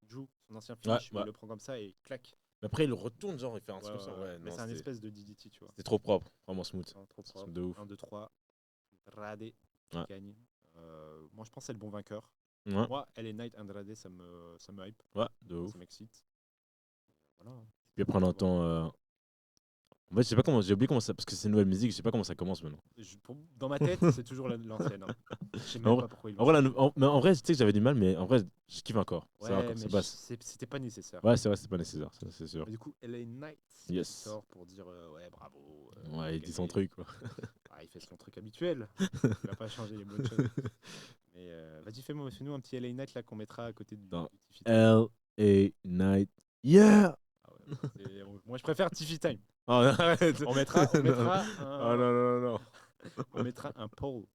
Drew, son ancien finish, où Ouais. il le prend comme ça et clac. Mais après, il le retourne, genre, il fait un truc Ouais, comme ça. Ouais, mais non, c'est un c'était espèce de DDT, tu vois. trop propre. Vraiment smooth. Non, trop C'est propre. de ouf. 1, 2, 3. Rade qui Ouais. gagne. Moi, je pense que c'est le bon vainqueur. Ouais, Moi, LA Knight, Andrade, ça me hype. ouais, de ouf. Ça m'excite. Voilà. Puis après, on entend. En fait, je sais pas comment. J'ai oublié comment ça. Parce que c'est une nouvelle musique, je sais pas comment ça commence maintenant. Dans ma tête, c'est toujours l'ancienne. Hein. Je sais En même vrai- pas pourquoi ils En l'ont vrai, changé. mais en vrai, tu sais que j'avais du mal, mais en vrai, je kiffe encore. Ouais, Ça, encore, mais ça passe. c'était pas nécessaire. Ouais, c'est vrai, c'est pas nécessaire, ça, c'est sûr. Mais du coup, LA Knight Yes. sort pour dire ouais, bravo. Ouais, il dit son gagné. truc, quoi. Ah, il fait son truc habituel. Il va pas changer les bonnes choses. Mais vas-y, fais-nous un petit LA Knight là qu'on mettra à côté du Dans Tiffy Time. L.A. Night. Yeah! Ah ouais, moi, je préfère Tiffy Time. Oh, arrête! On mettra Oh non. on mettra un poll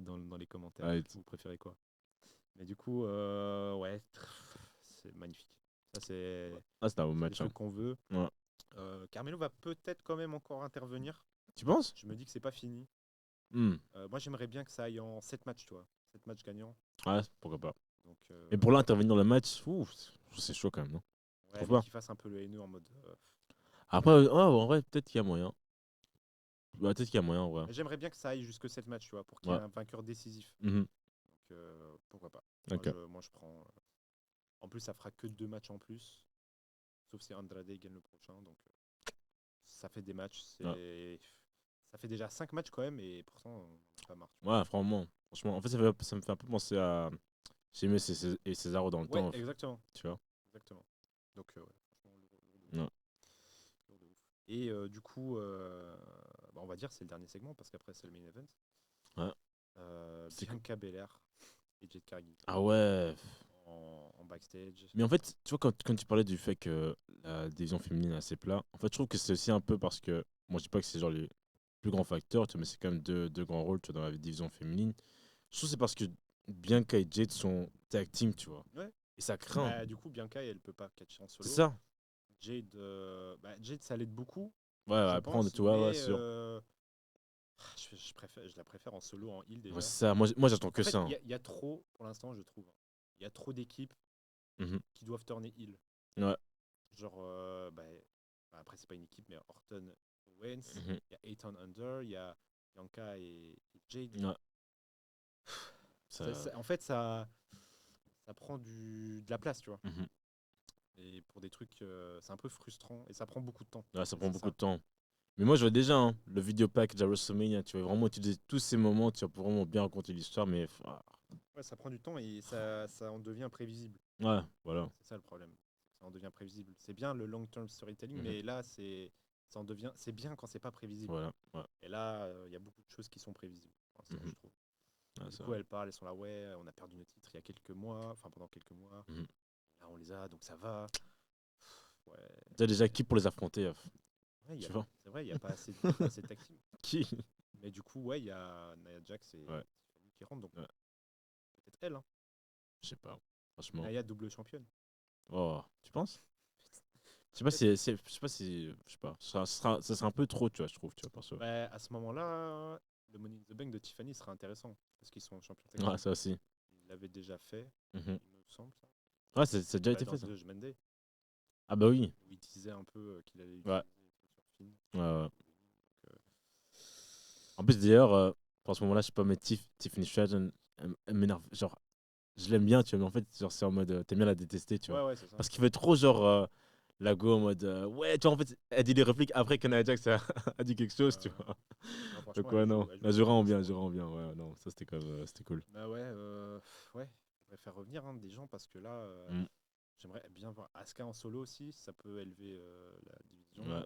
dans les commentaires. Arrête. Vous préférez quoi? Mais du coup, ouais, c'est magnifique. Ça, c'est Ah, c'était un beau des match. Hein. trucs qu'on veut. Ouais. Carmelo va peut-être quand même encore intervenir. Tu penses? Je me dis que c'est pas fini. Hmm. Moi, j'aimerais bien que ça aille en 7 matchs, tu vois. 7 matchs gagnants. Ouais, pourquoi pas. Donc, Mais pour là, intervenir dans le match, c'est chaud quand même, non? ouais, trouves mais pas qu'il fasse un peu le haineux en mode. Après, en vrai, peut-être qu'il y a moyen. Ouais, peut-être qu'il y a moyen, en vrai. Mais j'aimerais bien que ça aille jusque 7 matchs, tu vois, pour qu'il y ait un vainqueur décisif. Mhm. Donc, pourquoi pas. Ok. Moi, je prends. En plus, ça fera que 2 matchs en plus. Sauf si Andrade gagne le prochain. Donc, ça fait des matchs. Ça fait déjà 5 matchs quand même. Et pourtant, on n'a pas marre. Tu vois. Ouais, franchement. En fait, ça me fait un peu penser à Sheamus et Cesaro dans le Ouais, temps, exactement. tu vois. Exactement. Donc, ouais, franchement, lourd de Ouais. ouf. Lourd de ouf. Et du coup, bah, on va dire c'est le dernier segment parce qu'après c'est le main event. Ouais. C'est Bianca Belair et Jade Cargill Ah ouais. en backstage. Mais en fait, tu vois, quand tu parlais du fait que la division féminine est assez plat, en fait, je trouve que c'est aussi un peu parce que, moi, je dis pas que c'est genre les plus grands facteurs, tu vois, mais c'est quand même deux grands rôles, tu vois, dans la division féminine. Je trouve que c'est parce que Bianca et Jade sont tag team, tu vois. Ouais. Et ça craint. Bah, du coup, Bianca, elle peut pas catcher en C'est solo. ça. Jade, ça l'aide beaucoup, Ouais, je ouais, prendre et pense, tout, ouais, ouais, mais sûr. je la préfère en solo, en heal déjà. Ouais, c'est ça. Moi j'attends que En fait, ça. Hein. il y a trop, pour l'instant, je trouve. Il y a trop d'équipes Mhm. qui doivent tourner heal. Ouais. Genre, après, c'est pas une équipe, mais Orton Owens, Mhm. il y a Eitan Under, il y a Bianca et Jade. Ouais. Ça... En fait, ça prend de la place, tu vois. Mhm. Et pour des trucs, c'est un peu frustrant et ça prend beaucoup de temps. Ouais, ça Et prend c'est beaucoup de temps. Mais moi, je vois déjà hein, le vidéo pack de WrestleMania. Tu vas vraiment utiliser tous ces moments, tu vas pour vraiment bien raconter l'histoire. Mais Ouais, ça prend du temps et ça en devient prévisible. ouais, voilà. C'est ça le problème. Ça en devient prévisible. C'est bien le long-term storytelling, Mhm. mais là, c'est bien quand c'est pas prévisible. Voilà. Ouais. Et là, il y a beaucoup de choses qui sont pour l'instant, Mhm. je trouve. Ouais, Du ça coup, va. elles parlent, elles sont là, ouais, on a perdu nos titres il y a quelques mois, enfin pendant quelques mois. Mhm. Là, on les a, donc ça va. Ouais, T'as déjà qui pour les affronter ouais, tu vois c'est vrai, il n'y a pas assez, il y a pas assez de tag team. Qui Mais du coup, ouais, il y a Nia Jax et Ouais. Tiffany qui rentrent, donc Ouais. peut-être elle. Hein. Je sais pas. Franchement. Nia, double championne. Oh, tu penses Je sais pas si. Je sais pas si. Je sais pas. Ça sera un peu trop, tu vois, je trouve, tu vois, perso. Bah, à ce moment-là, le Money in the Bank de Tiffany sera intéressant parce qu'ils sont champions tag Ouais, team. ça aussi. Ils l'avaient déjà fait, Mhm. il me semble. Ça. Ouais, ça a déjà Bah, été dans fait, ça. The Judgment Day, Ah bah oui. où il disait un peu qu'il allait Ouais. utiliser les trucs sur Finn. Ouais, ouais. Donc, En plus, d'ailleurs, à ce moment-là, je sais pas, mais Tiffany Stratton, elle m'énerve. Genre, je l'aime bien, tu vois, mais en fait, genre, c'est en mode, t'aimes bien la détester, tu vois. ouais, c'est ça. Parce qu'il fait trop, genre, la go en mode, ouais, tu vois, en fait, elle dit des répliques après que Nia Jax a dit quelque chose, tu Ouais. vois. Non, franchement, Donc, ouais, non. elle La joue je rends bien, bien, ça je va. rends bien, ouais, non, ça, c'était quand même, c'était cool. Bah ouais, ouais, il faudrait faire revenir hein, des gens parce que là, Mm. j'aimerais bien voir Asuka en solo aussi, ça peut élever la division. Ouais.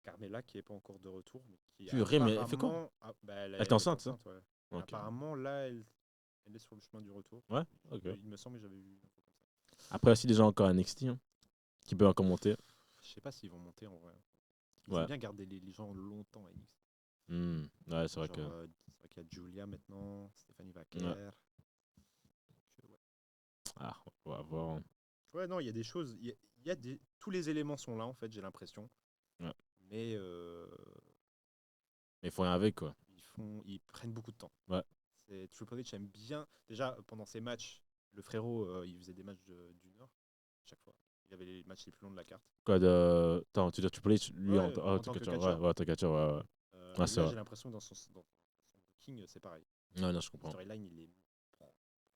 Carmella qui est pas encore de retour, mais qui Purée, mais elle fait quoi apparemment, bah, Elle est enceinte, ça ouais. Ok. Apparemment là, elle est sur le chemin du retour. Ouais, ok. Il me semble que j'avais vu une info comme ça. Après, aussi, des gens encore à NXT, hein, qui peuvent encore monter. Je sais pas s'ils vont monter en vrai. Ils Ouais. aiment bien garder les gens longtemps à NXT. Ouais, c'est vrai Genre, que. c'est vrai qu'il y a Julia maintenant, Stéphanie Vaquer. Ouais. Donc, ouais. Ah, on va voir. Hein. Ouais, non, il y a des choses. Il y a tous les éléments sont là, en fait, j'ai l'impression. Ouais. Mais Mais il faut rien avec, quoi. ils prennent beaucoup de temps. Ouais. Triple H aime bien. Déjà, pendant ses matchs, le frérot, il faisait des matchs d'une heure chaque fois. Il avait les matchs les plus longs de la carte. Quoi de. Attends, tu veux dire, tu peux lui Ouais, en en tant tant que que catcheur. catcheur. Ouais, tant que catcheur, ouais, ouais. Ah, c'est Là, vrai. j'ai l'impression que dans son booking, c'est pareil. Ouais, non, je Le comprends. storyline, il prend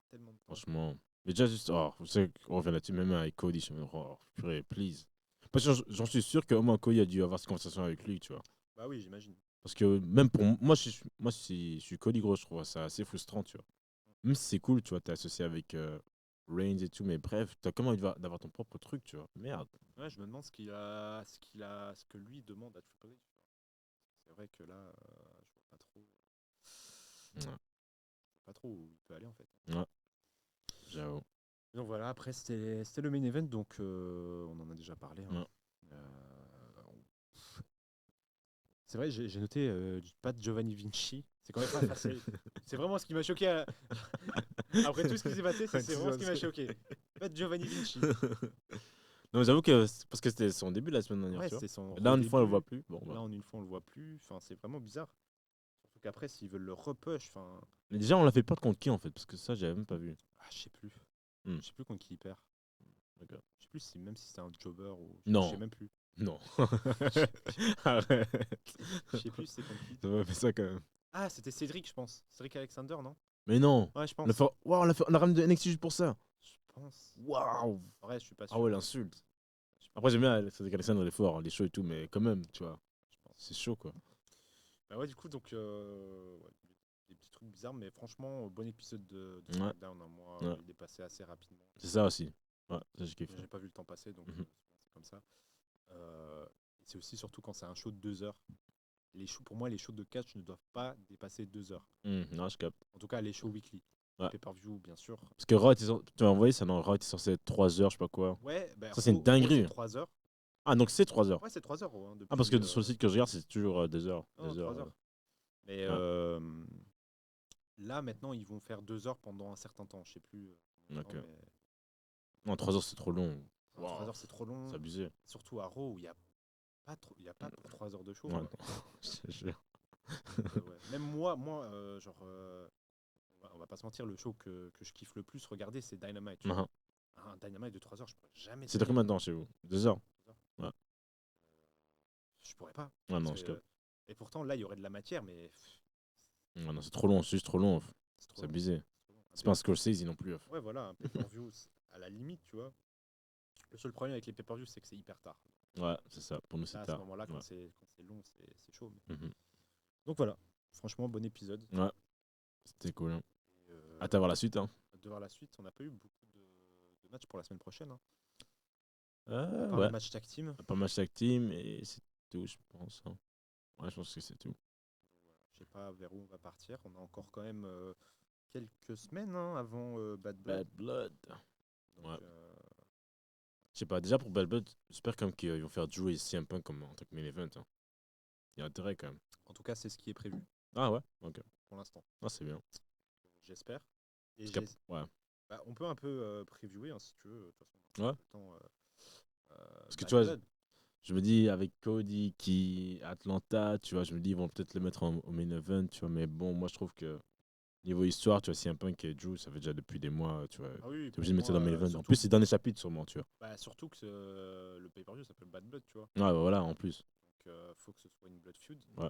tellement de temps. Franchement. Mais déjà, juste. Oh, vous savez qu'on revient là-dessus, même avec Cody. Je me dis, oh, purée, please. Parce que j'en suis sûr qu'au moins Cody a dû avoir cette conversation avec lui, tu vois. Bah oui, j'imagine. Parce que même pour moi, si je suis Cody, gros, je trouve ça assez frustrant, tu vois. Même si c'est cool, tu vois, t'es associé avec Reigns et tout, mais bref, t'as comment envie d'avoir ton propre truc, tu vois. Merde. Ouais, je me demande ce que lui demande à Triple H. C'est vrai que là, je vois pas trop. Ouais. Je vois pas trop où il peut aller en fait. Ouais. J'avoue. Donc voilà, après c'était le main event, donc on en a déjà parlé. Hein. Ouais. C'est vrai, j'ai noté pas de Giovanni Vinci. C'est quand même pas facile. C'est vraiment ce qui m'a choqué. Après tout ce qui s'est passé, c'est vraiment ce qui m'a choqué. Pas de Giovanni Vinci. Non, j'avoue que parce que c'était son début la semaine dernière, Ouais, tu vois. c'était son Là, une fois, on le redébut. voit plus. Bon, Là, bah. en une fois, on le voit plus. Enfin, c'est vraiment bizarre. Surtout qu'après, s'ils veulent le repush, enfin, Mais déjà, on l'a fait perdre contre qui en fait? Parce que ça, j'avais même pas vu. je sais plus. Hmm. Je sais plus contre qui il perd. D'accord. Je sais plus même si c'était un jobber ou. Non. Je sais même plus. Non. Arrête. Je sais plus c'est contre qui. Ça m'a fait ça quand même. Ah, c'était Cédric, je pense. Cédric Alexander, non? Mais non. Ouais, je On a, pense. fait... Wow, on a ramené de NXT juste pour ça. Je pense. Waouh. Ouais, je suis pas sûr. Ah ouais, l'insulte. Je pense. Après, j'aime bien Cédric Alexandre, il est fort, il est chaud et tout, mais quand même, tu vois. Je pense. C'est chaud quoi. Bah ouais, du coup, donc. Ouais. des petits trucs bizarres, mais franchement, bon épisode de Ouais. SmackDown. Hein. Moi, Ouais. il est passé assez rapidement. C'est ça aussi. Ouais, ça, j'ai kiffé. J'ai pas vu le temps passer, donc Mhm. c'est comme ça. Et c'est aussi surtout quand c'est un show de 2 heures. Pour moi, les shows de catch ne doivent pas dépasser 2 heures. Non, je capte. En tout cas, les shows weekly. Ouais. Pay-per-view, bien sûr. Parce que Raw, tu m'as envoyé ça, non, Raw était censé être 3 heures, je sais pas quoi. Ouais, ben, Ça, c'est une dinguerie. 3 heures. Ah, donc c'est 3 heures. Ouais, c'est 3 heures. Hein, Ah, parce que depuis, sur le site que je regarde, c'est toujours 2 heures. non, 2 heures. 3 heures. Mais là, maintenant, ils vont faire 2 heures pendant un certain temps. Je sais plus. Ok. Mais Non, 3 heures, c'est trop long. 3 Wow. heures, c'est trop long. C'est abusé. Surtout à Raw, où il n'y a pas pour 3 heures de show. Ouais, hein. non, je te jure. Ouais. Même moi on va pas se mentir, le show que je kiffe le plus regarder, c'est Dynamite. tu vois. Non. Un Dynamite de 3 heures, je pourrais jamais. C'est de combien de temps chez vous 2 heures. Je pourrais pas. Ah non, Parce je que- capte. Et pourtant, là, il y aurait de la matière, mais Ouais, non, c'est trop long, c'est juste trop long. c'est trop C'est long. abusé. C'est trop long. C'est pas un Scorsese non plus. Ouais, voilà, un pay-per-view, à la limite, tu vois. Le seul problème avec les pay-per-view, c'est que c'est hyper tard. Ouais, c'est ça. Pour nous, c'est Là, à ce tard. moment-là, quand Ouais. c'est long, c'est chaud. Mhm. Donc voilà, franchement, bon épisode. C'était cool. Hein. Et, Hâte à voir la suite. Hein. de voir la suite, on n'a pas eu beaucoup de matchs pour la semaine prochaine. Hein. À part Ouais. le match tag team. Pas mal chaque team et c'est tout, je pense. Hein. Ouais, je pense que c'est tout. Je sais pas vers où on va partir. On a encore quand même quelques semaines hein, avant Bad Blood. Bad Blood. Donc, Ouais. Je sais pas, déjà pour Bad Blood, j'espère quand même qu'ils vont faire Drew et CM Punk comme en tant que main event. Hein. Il y a intérêt quand même. en tout cas, c'est ce qui est prévu Ah ouais, ok. pour l'instant. Ah, c'est bien. J'espère. Et Parce qu'ap- j'ai- ouais. bah, on peut un peu previewer hein, si tu veux. De toute façon, Ouais. Parce que tu vois, Je me dis, avec Cody qui Atlanta, tu vois, je me dis, ils vont peut-être le mettre au main event, tu vois. Mais bon, moi, je trouve que niveau histoire, tu vois, CM Punk et Drew, ça fait déjà depuis des mois, tu vois. Ah oui, T'es obligé de mettre ça dans le main event. En surtout, plus, c'est dans les chapitres, sûrement, tu vois. surtout que le pay-per-view s'appelle Bad Blood, tu vois. Ouais, bah voilà, en plus. Donc, faut que ce soit une blood feud. Ouais.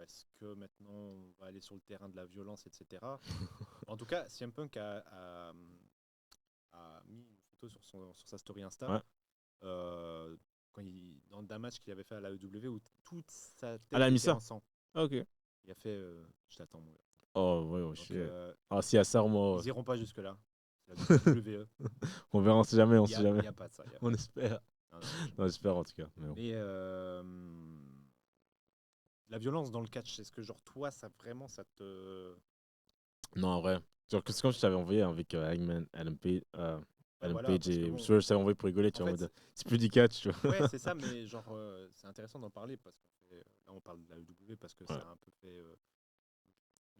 Est-ce que maintenant on va aller sur le terrain de la violence, etc. En tout cas, CM Punk a mis une photo sur sa story Insta Ouais. dans un match qu'il avait fait à la EW où toute sa tête Elle a mis était ça en sang. Ah, ok. Il a fait je t'attends, mon gars. Oh, ouais, oh, Donc, shit. Ah, si, à ça, moi, ils iront pas jusque-là. C'est la WWE. on verra, on sait jamais, on Il sait jamais. n'y a pas de ça. il y a On espère. Non, On espère, en tout cas. Mais bon. Mais la violence dans le catch, est-ce que genre toi, ça te... Non, en vrai. Genre, c'est comme je t'avais envoyé avec Hangman, Adam voilà, Page parce que et bon, je t'avais envoyé pour rigoler, tu en vois. En fait, mode, c'est plus du catch, tu vois. Ouais, c'est ça, mais genre, c'est intéressant d'en parler parce que là, on parle de la WWE parce que ça a un peu fait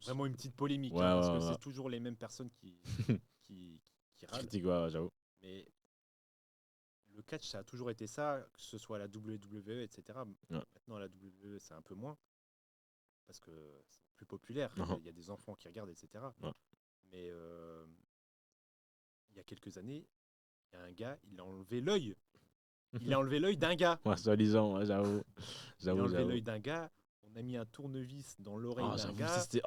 vraiment une petite polémique. Ouais, Parce ouais, que ouais. c'est toujours les mêmes personnes qui râlent. Critique, ouais, j'avoue. Mais le catch, ça a toujours été ça, que ce soit à la WWE, etc. Ouais. Maintenant, à la WWE, c'est un peu moins parce que c'est plus populaire. Uh-huh. Il y a des enfants qui regardent, etc. Ouais. Mais il y a quelques années, il y a un gars, il a enlevé l'œil. Il a enlevé l'œil d'un gars. Ouais, soi-disant, ouais, j'avoue. Il a enlevé J'avoue. l'œil d'un gars. On a mis un tournevis dans l'oreille Ah, d'un j'avoue, gars. ça, c'était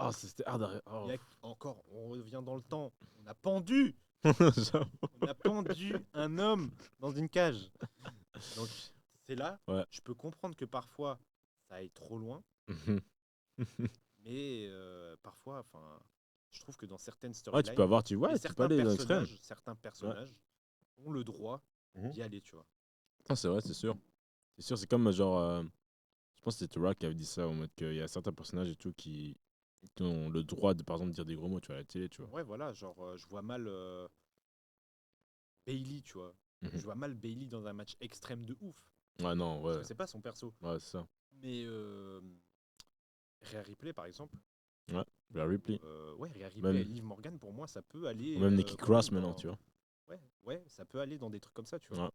hard. Oh. Il y a encore, on revient dans le temps. On a pendu. J'avoue. On a pendu un homme dans une cage. Donc c'est là. Ouais. Je peux comprendre que parfois ça aille trop loin, mais parfois, enfin, je trouve que dans certaines Ouais, storylines, tu peux avoir, tu vois, tu peux aller dans l'extrême. certains personnages ont le droit Mhm. d'y aller, tu vois. Ah, c'est vrai, c'est sûr. C'est sûr, c'est comme genre. Je pense que c'était The Rock qui avait dit ça, en mode qu'il y a certains personnages et tout qui ont le droit de, par exemple, dire des gros mots, tu vois, à la télé, tu vois. Ouais, voilà, genre, je vois mal Bailey, tu vois. Mhm. Je vois mal Bailey dans un match extrême de ouf. Ouais, non, Parce ouais. que c'est pas son perso. Ouais, c'est ça. Mais Rhea Ripley, par exemple. La Ripley. Ouais, Rhea Ripley Même- et Liv Morgan, pour moi, ça peut aller. Ou même Nikki quand Cross même maintenant, dans- tu vois. Ouais, ça peut aller dans des trucs comme ça, tu vois. Ouais.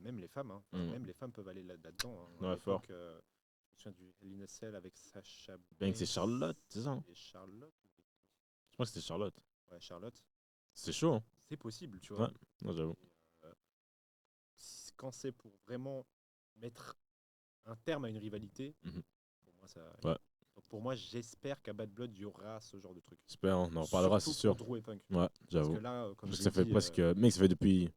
Même les femmes, hein. Mm. Même les femmes peuvent aller là-dedans. Hein. Ouais, À fort. l'époque, je me souviens du Hell in a Cell avec Sasha Banks et Charlotte, c'est ça, hein. Et Charlotte. Je crois que c'était Charlotte. Ouais, Charlotte. C'est chaud, hein. C'est possible, tu vois. Ouais. Non, j'avoue. Quand c'est pour vraiment mettre un terme à une rivalité, Mhm. pour moi, ça. Ouais. Donc pour moi, j'espère qu'à Bad Blood, il y aura ce genre de truc. J'espère, on en reparlera, c'est Surtout sûr. pour Drew et Punk. Ouais, Parce j'avoue. que là, comme Parce je que ça l'ai fait dit, presque. Mec, ça fait depuis.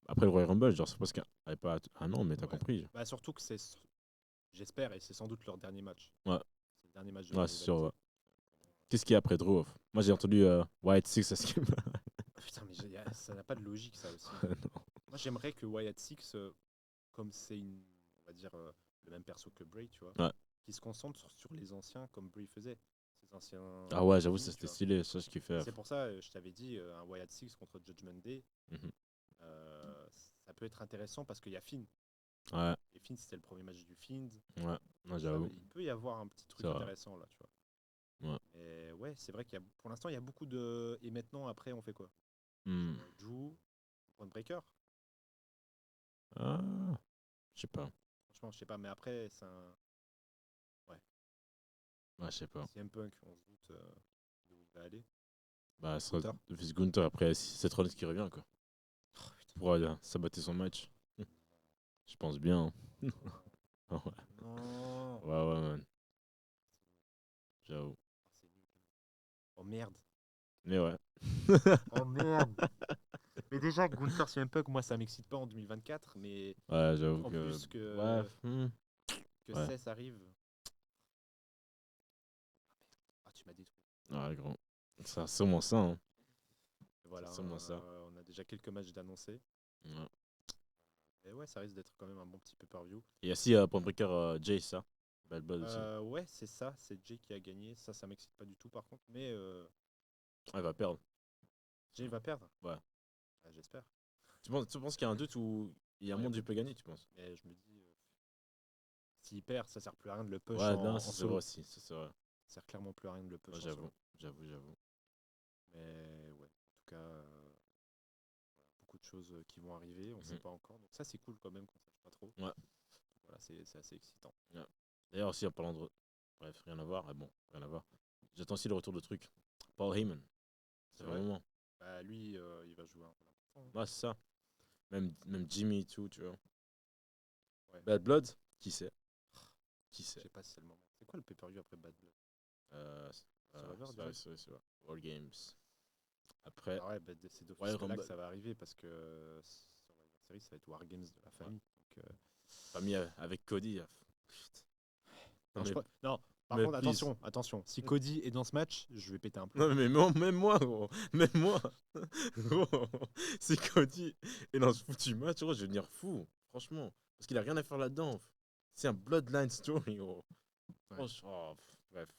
Après le Royal Rumble, genre, c'est presque un an, mais t'as Ouais. compris. Bah surtout que c'est, j'espère, et c'est sans doute leur dernier match. Ouais. C'est le dernier match de Ouais, la c'est sûr. rivalité. Ouais. Qu'est-ce qu'il y a après Drew off? Moi, j'ai entendu White Six, ça se Putain, mais ça n'a pas de logique, ça aussi. Non. Moi, j'aimerais que Wyatt Six, comme c'est on va dire, le même perso que Bray, tu vois, Ouais. qui se concentre sur les anciens comme Bray faisait. Ces anciens. Ah ouais, j'avoue, Kings, ça tu c'était vois. stylé, ça, ce qu'il fait. C'est pour ça, je t'avais dit, un Wyatt Six contre Judgment Day, Mhm. ça peut être intéressant parce qu'il y a Finn. Ouais, Et Finn, c'était le premier match du Fiend. ouais, non, Ça, j'avoue. il peut y avoir un petit truc C'est vrai. intéressant là, tu vois. Ouais. Et ouais, c'est vrai pour l'instant, il y a beaucoup de. Et maintenant, après, on fait quoi? Hmm. Drew, Point Breaker. Ah, je sais pas. Franchement, je sais pas, mais après, c'est un. Ouais, je sais pas. CM Punk, on se doute d'où il va aller. Bah, ce sera Gunther. Vince Gunther après Seth Rollins qui revient, quoi. Oh, putain. Pour saboter son match. Je pense bien. Hein. Ah ouais. Non. Ouais, ouais, man. J'avoue. C'est nul. Oh merde. Mais ouais. Oh merde. Mais déjà, Gunther CM Punk, moi, ça m'excite pas en 2024, mais Ouais, j'avoue en que. plus Ouais. que Ouais. Cess arrive. Ah, tu m'as détruit. Ouais, grand. C'est sûrement ça, hein. Voilà, C'est sûrement ça. on a déjà quelques matchs d'annoncer. Ouais. Et ouais, ça risque d'être quand même un bon petit pay-per-view. Et il y a aussi Point Breaker Jay, ça. Bad Blood aussi. Ouais, c'est ça, c'est Jay qui a gagné. Ça m'excite pas du tout par contre. Mais Ah, il va perdre. Jay va perdre. Ouais. Ah, j'espère. Tu penses qu'il y a un doute où il y a un Ouais, monde ouais. où il peut gagner, tu penses? Mais je me dis, s'il perd, ça sert plus à rien de le push Ouais, non, en ça c'est solo. vrai aussi. Ça c'est vrai. Ça sert clairement plus à rien de le push Ouais, en j'avoue. solo. J'avoue. Mais ouais, en tout cas, voilà, beaucoup de choses qui vont arriver. On ne sait Mhm. pas encore. Donc ça, c'est cool quand même qu'on ne sache pas trop. Ouais. Voilà, c'est assez excitant. D'ailleurs, aussi en parlant de. Bref, rien à voir. Ah bon, rien à voir. J'attends aussi le retour de truc. Paul Heyman. C'est vrai. vraiment. Bah, lui, il va jouer un rôle important. Ouais, c'est ça. Même Jimmy et tout, tu vois. Ouais. Bad Blood, qui sait? Qui Je sait? sais pas si c'est le moment. C'est quoi le pay-per-view après Bad Blood? Survivor, c'est direct. vrai, c'est vrai. War Games. Après, Ah ouais, bah, c'est Royal d'office là que Rumble. ça va arriver parce que Survivor Series, ça va être War Games de la famille. Donc, Pas mis avec Cody. Putain. non, mais, non, par mais contre, please. attention. Si Cody est dans ce match, je vais péter un plomb. Non, mais même moi, gros. Même moi. Gros, si Cody est dans ce foutu match, gros, je vais devenir fou. Franchement. Parce qu'il a rien à faire là-dedans. C'est un Bloodline story, gros. Ouais. Franchement, bref.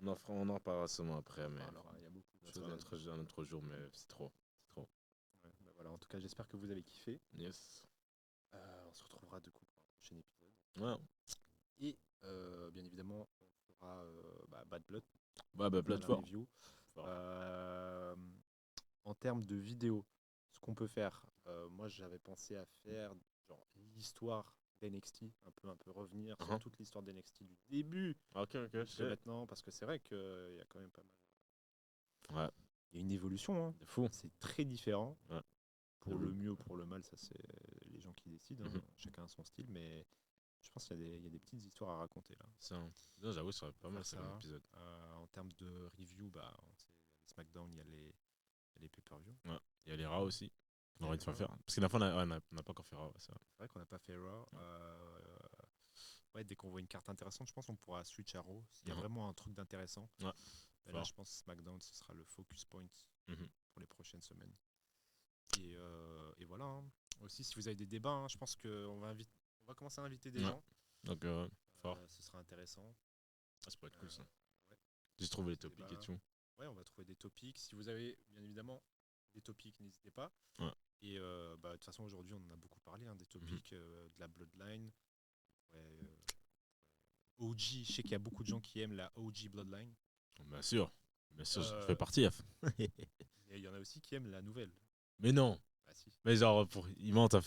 On en reparlera seulement après, mais Alors, il y a beaucoup de choses un à autre, dire. un autre jour, mais c'est trop. C'est trop. Ouais, bah voilà, en tout cas, j'espère que vous avez kiffé. Yes. On se retrouvera du coup pour un prochain épisode. Ouais. Et bien évidemment, on fera Bad Blood. Ouais, bah, On fera la plateforme. review. Fort. En termes de vidéo, ce qu'on peut faire, moi j'avais pensé à faire genre l'histoire d'NXT, un peu revenir sur toute l'histoire d'NXT du début Ok, jusqu'à maintenant, parce que c'est vrai qu'il y a quand même pas mal. Ouais, Il y a une évolution, hein. c'est fou. C'est très différent. Ouais. Pour le mieux ou pour le mal, ça c'est les gens qui décident, hein. Mhm. Chacun a son style, mais je pense qu'il y a des petites histoires à raconter là. Ça, non, j'avoue, ça va être pas mal, Faire ça, ça. l'épisode. En termes de review, bah, on sait, il y a les SmackDown, il y a les pay-per-view. Ouais. Il y a les rats aussi. On Il y a aurait les dû faire. Raw. Parce que la fois, on n'a pas encore fait rats. Ça. C'est vrai qu'on n'a pas fait Raw. Ouais, dès qu'on voit une carte intéressante, je pense qu'on pourra switch à Raw. S'il y a vraiment un truc d'intéressant. Ouais. Mais là, Fort. je pense que SmackDown, ce sera le focus point Mhm. pour les prochaines semaines. Et voilà. Hein. Aussi, si vous avez des débats, hein, je pense qu'on va commencer à inviter des Ouais. gens. Donc, fort. Ce sera intéressant. Ah, ça pourrait être cool, ça. Ouais. J'ai trouvé les Des topics et débats. tout. Ouais, on va trouver des topics. Si vous avez, bien évidemment, des topics, n'hésitez pas. Ouais. Et de toute façon, aujourd'hui, on en a beaucoup parlé, hein, des topics, de la Bloodline. Ouais, OG, je sais qu'il y a beaucoup de gens qui aiment la OG Bloodline. Bien sûr, je Euh, fais partie. Mais il y en a aussi qui aiment la nouvelle. Mais non. Ah si. Mais genre, ils mentent, hein,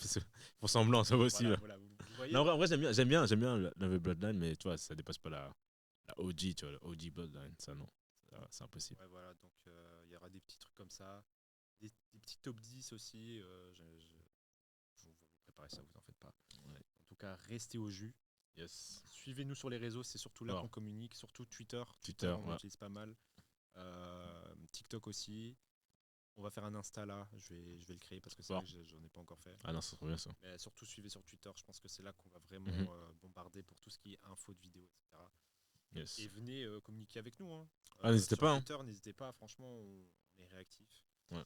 pour semblant, ça aussi. Voilà, vous voyez. Non, en vrai, j'aime bien la nouvelle Bloodline, mais tu vois, ça dépasse pas la OG, tu vois, la OG Bloodline, ça non. C'est impossible. Ouais, voilà, donc il y aura des petits trucs comme ça. Des petits top 10 aussi. Je vous préparer ça, vous en faites pas. Ouais. En tout cas, restez au jus. Yes. Suivez-nous sur les réseaux, c'est surtout là Alors. qu'on communique, surtout Twitter. Twitter, on ouais. utilise pas mal. TikTok aussi. On va faire un Insta là, je vais le créer parce que c'est Fort. vrai que j'en ai pas encore fait. Ah non, c'est trop bien ça. Mais surtout suivez sur Twitter, je pense que c'est là qu'on va vraiment bombarder pour tout ce qui est info de vidéo, etc. Yes. Et venez communiquer avec nous. Hein. Ah, n'hésitez Sur pas, hein. Twitter, n'hésitez pas, franchement, on est réactifs. Ouais.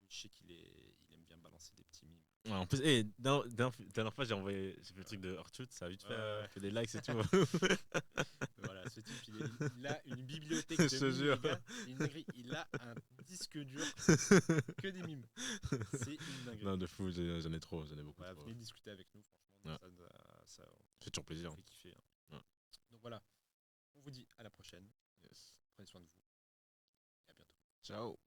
Je sais qu'il aime bien balancer des petits mimes. Ouais, en plus, dernière fois, j'ai fait le truc de Hortut, ça a vite fait des likes et tout. Voilà, ce type, il a une bibliothèque Je de te mimes, jure. les gars. Une dinguerie. Il a un disque dur que des mimes. C'est une dinguerie. Non, de fou, j'en ai trop, j'en ai beaucoup. Voilà, trop. venez discuter avec nous, franchement. Ouais. Ça Ça fait toujours plaisir. fait kiffer. Hein. Ouais. Donc voilà, on vous dit à la prochaine. Yes. Prenez soin de vous. Et à bientôt. Ciao.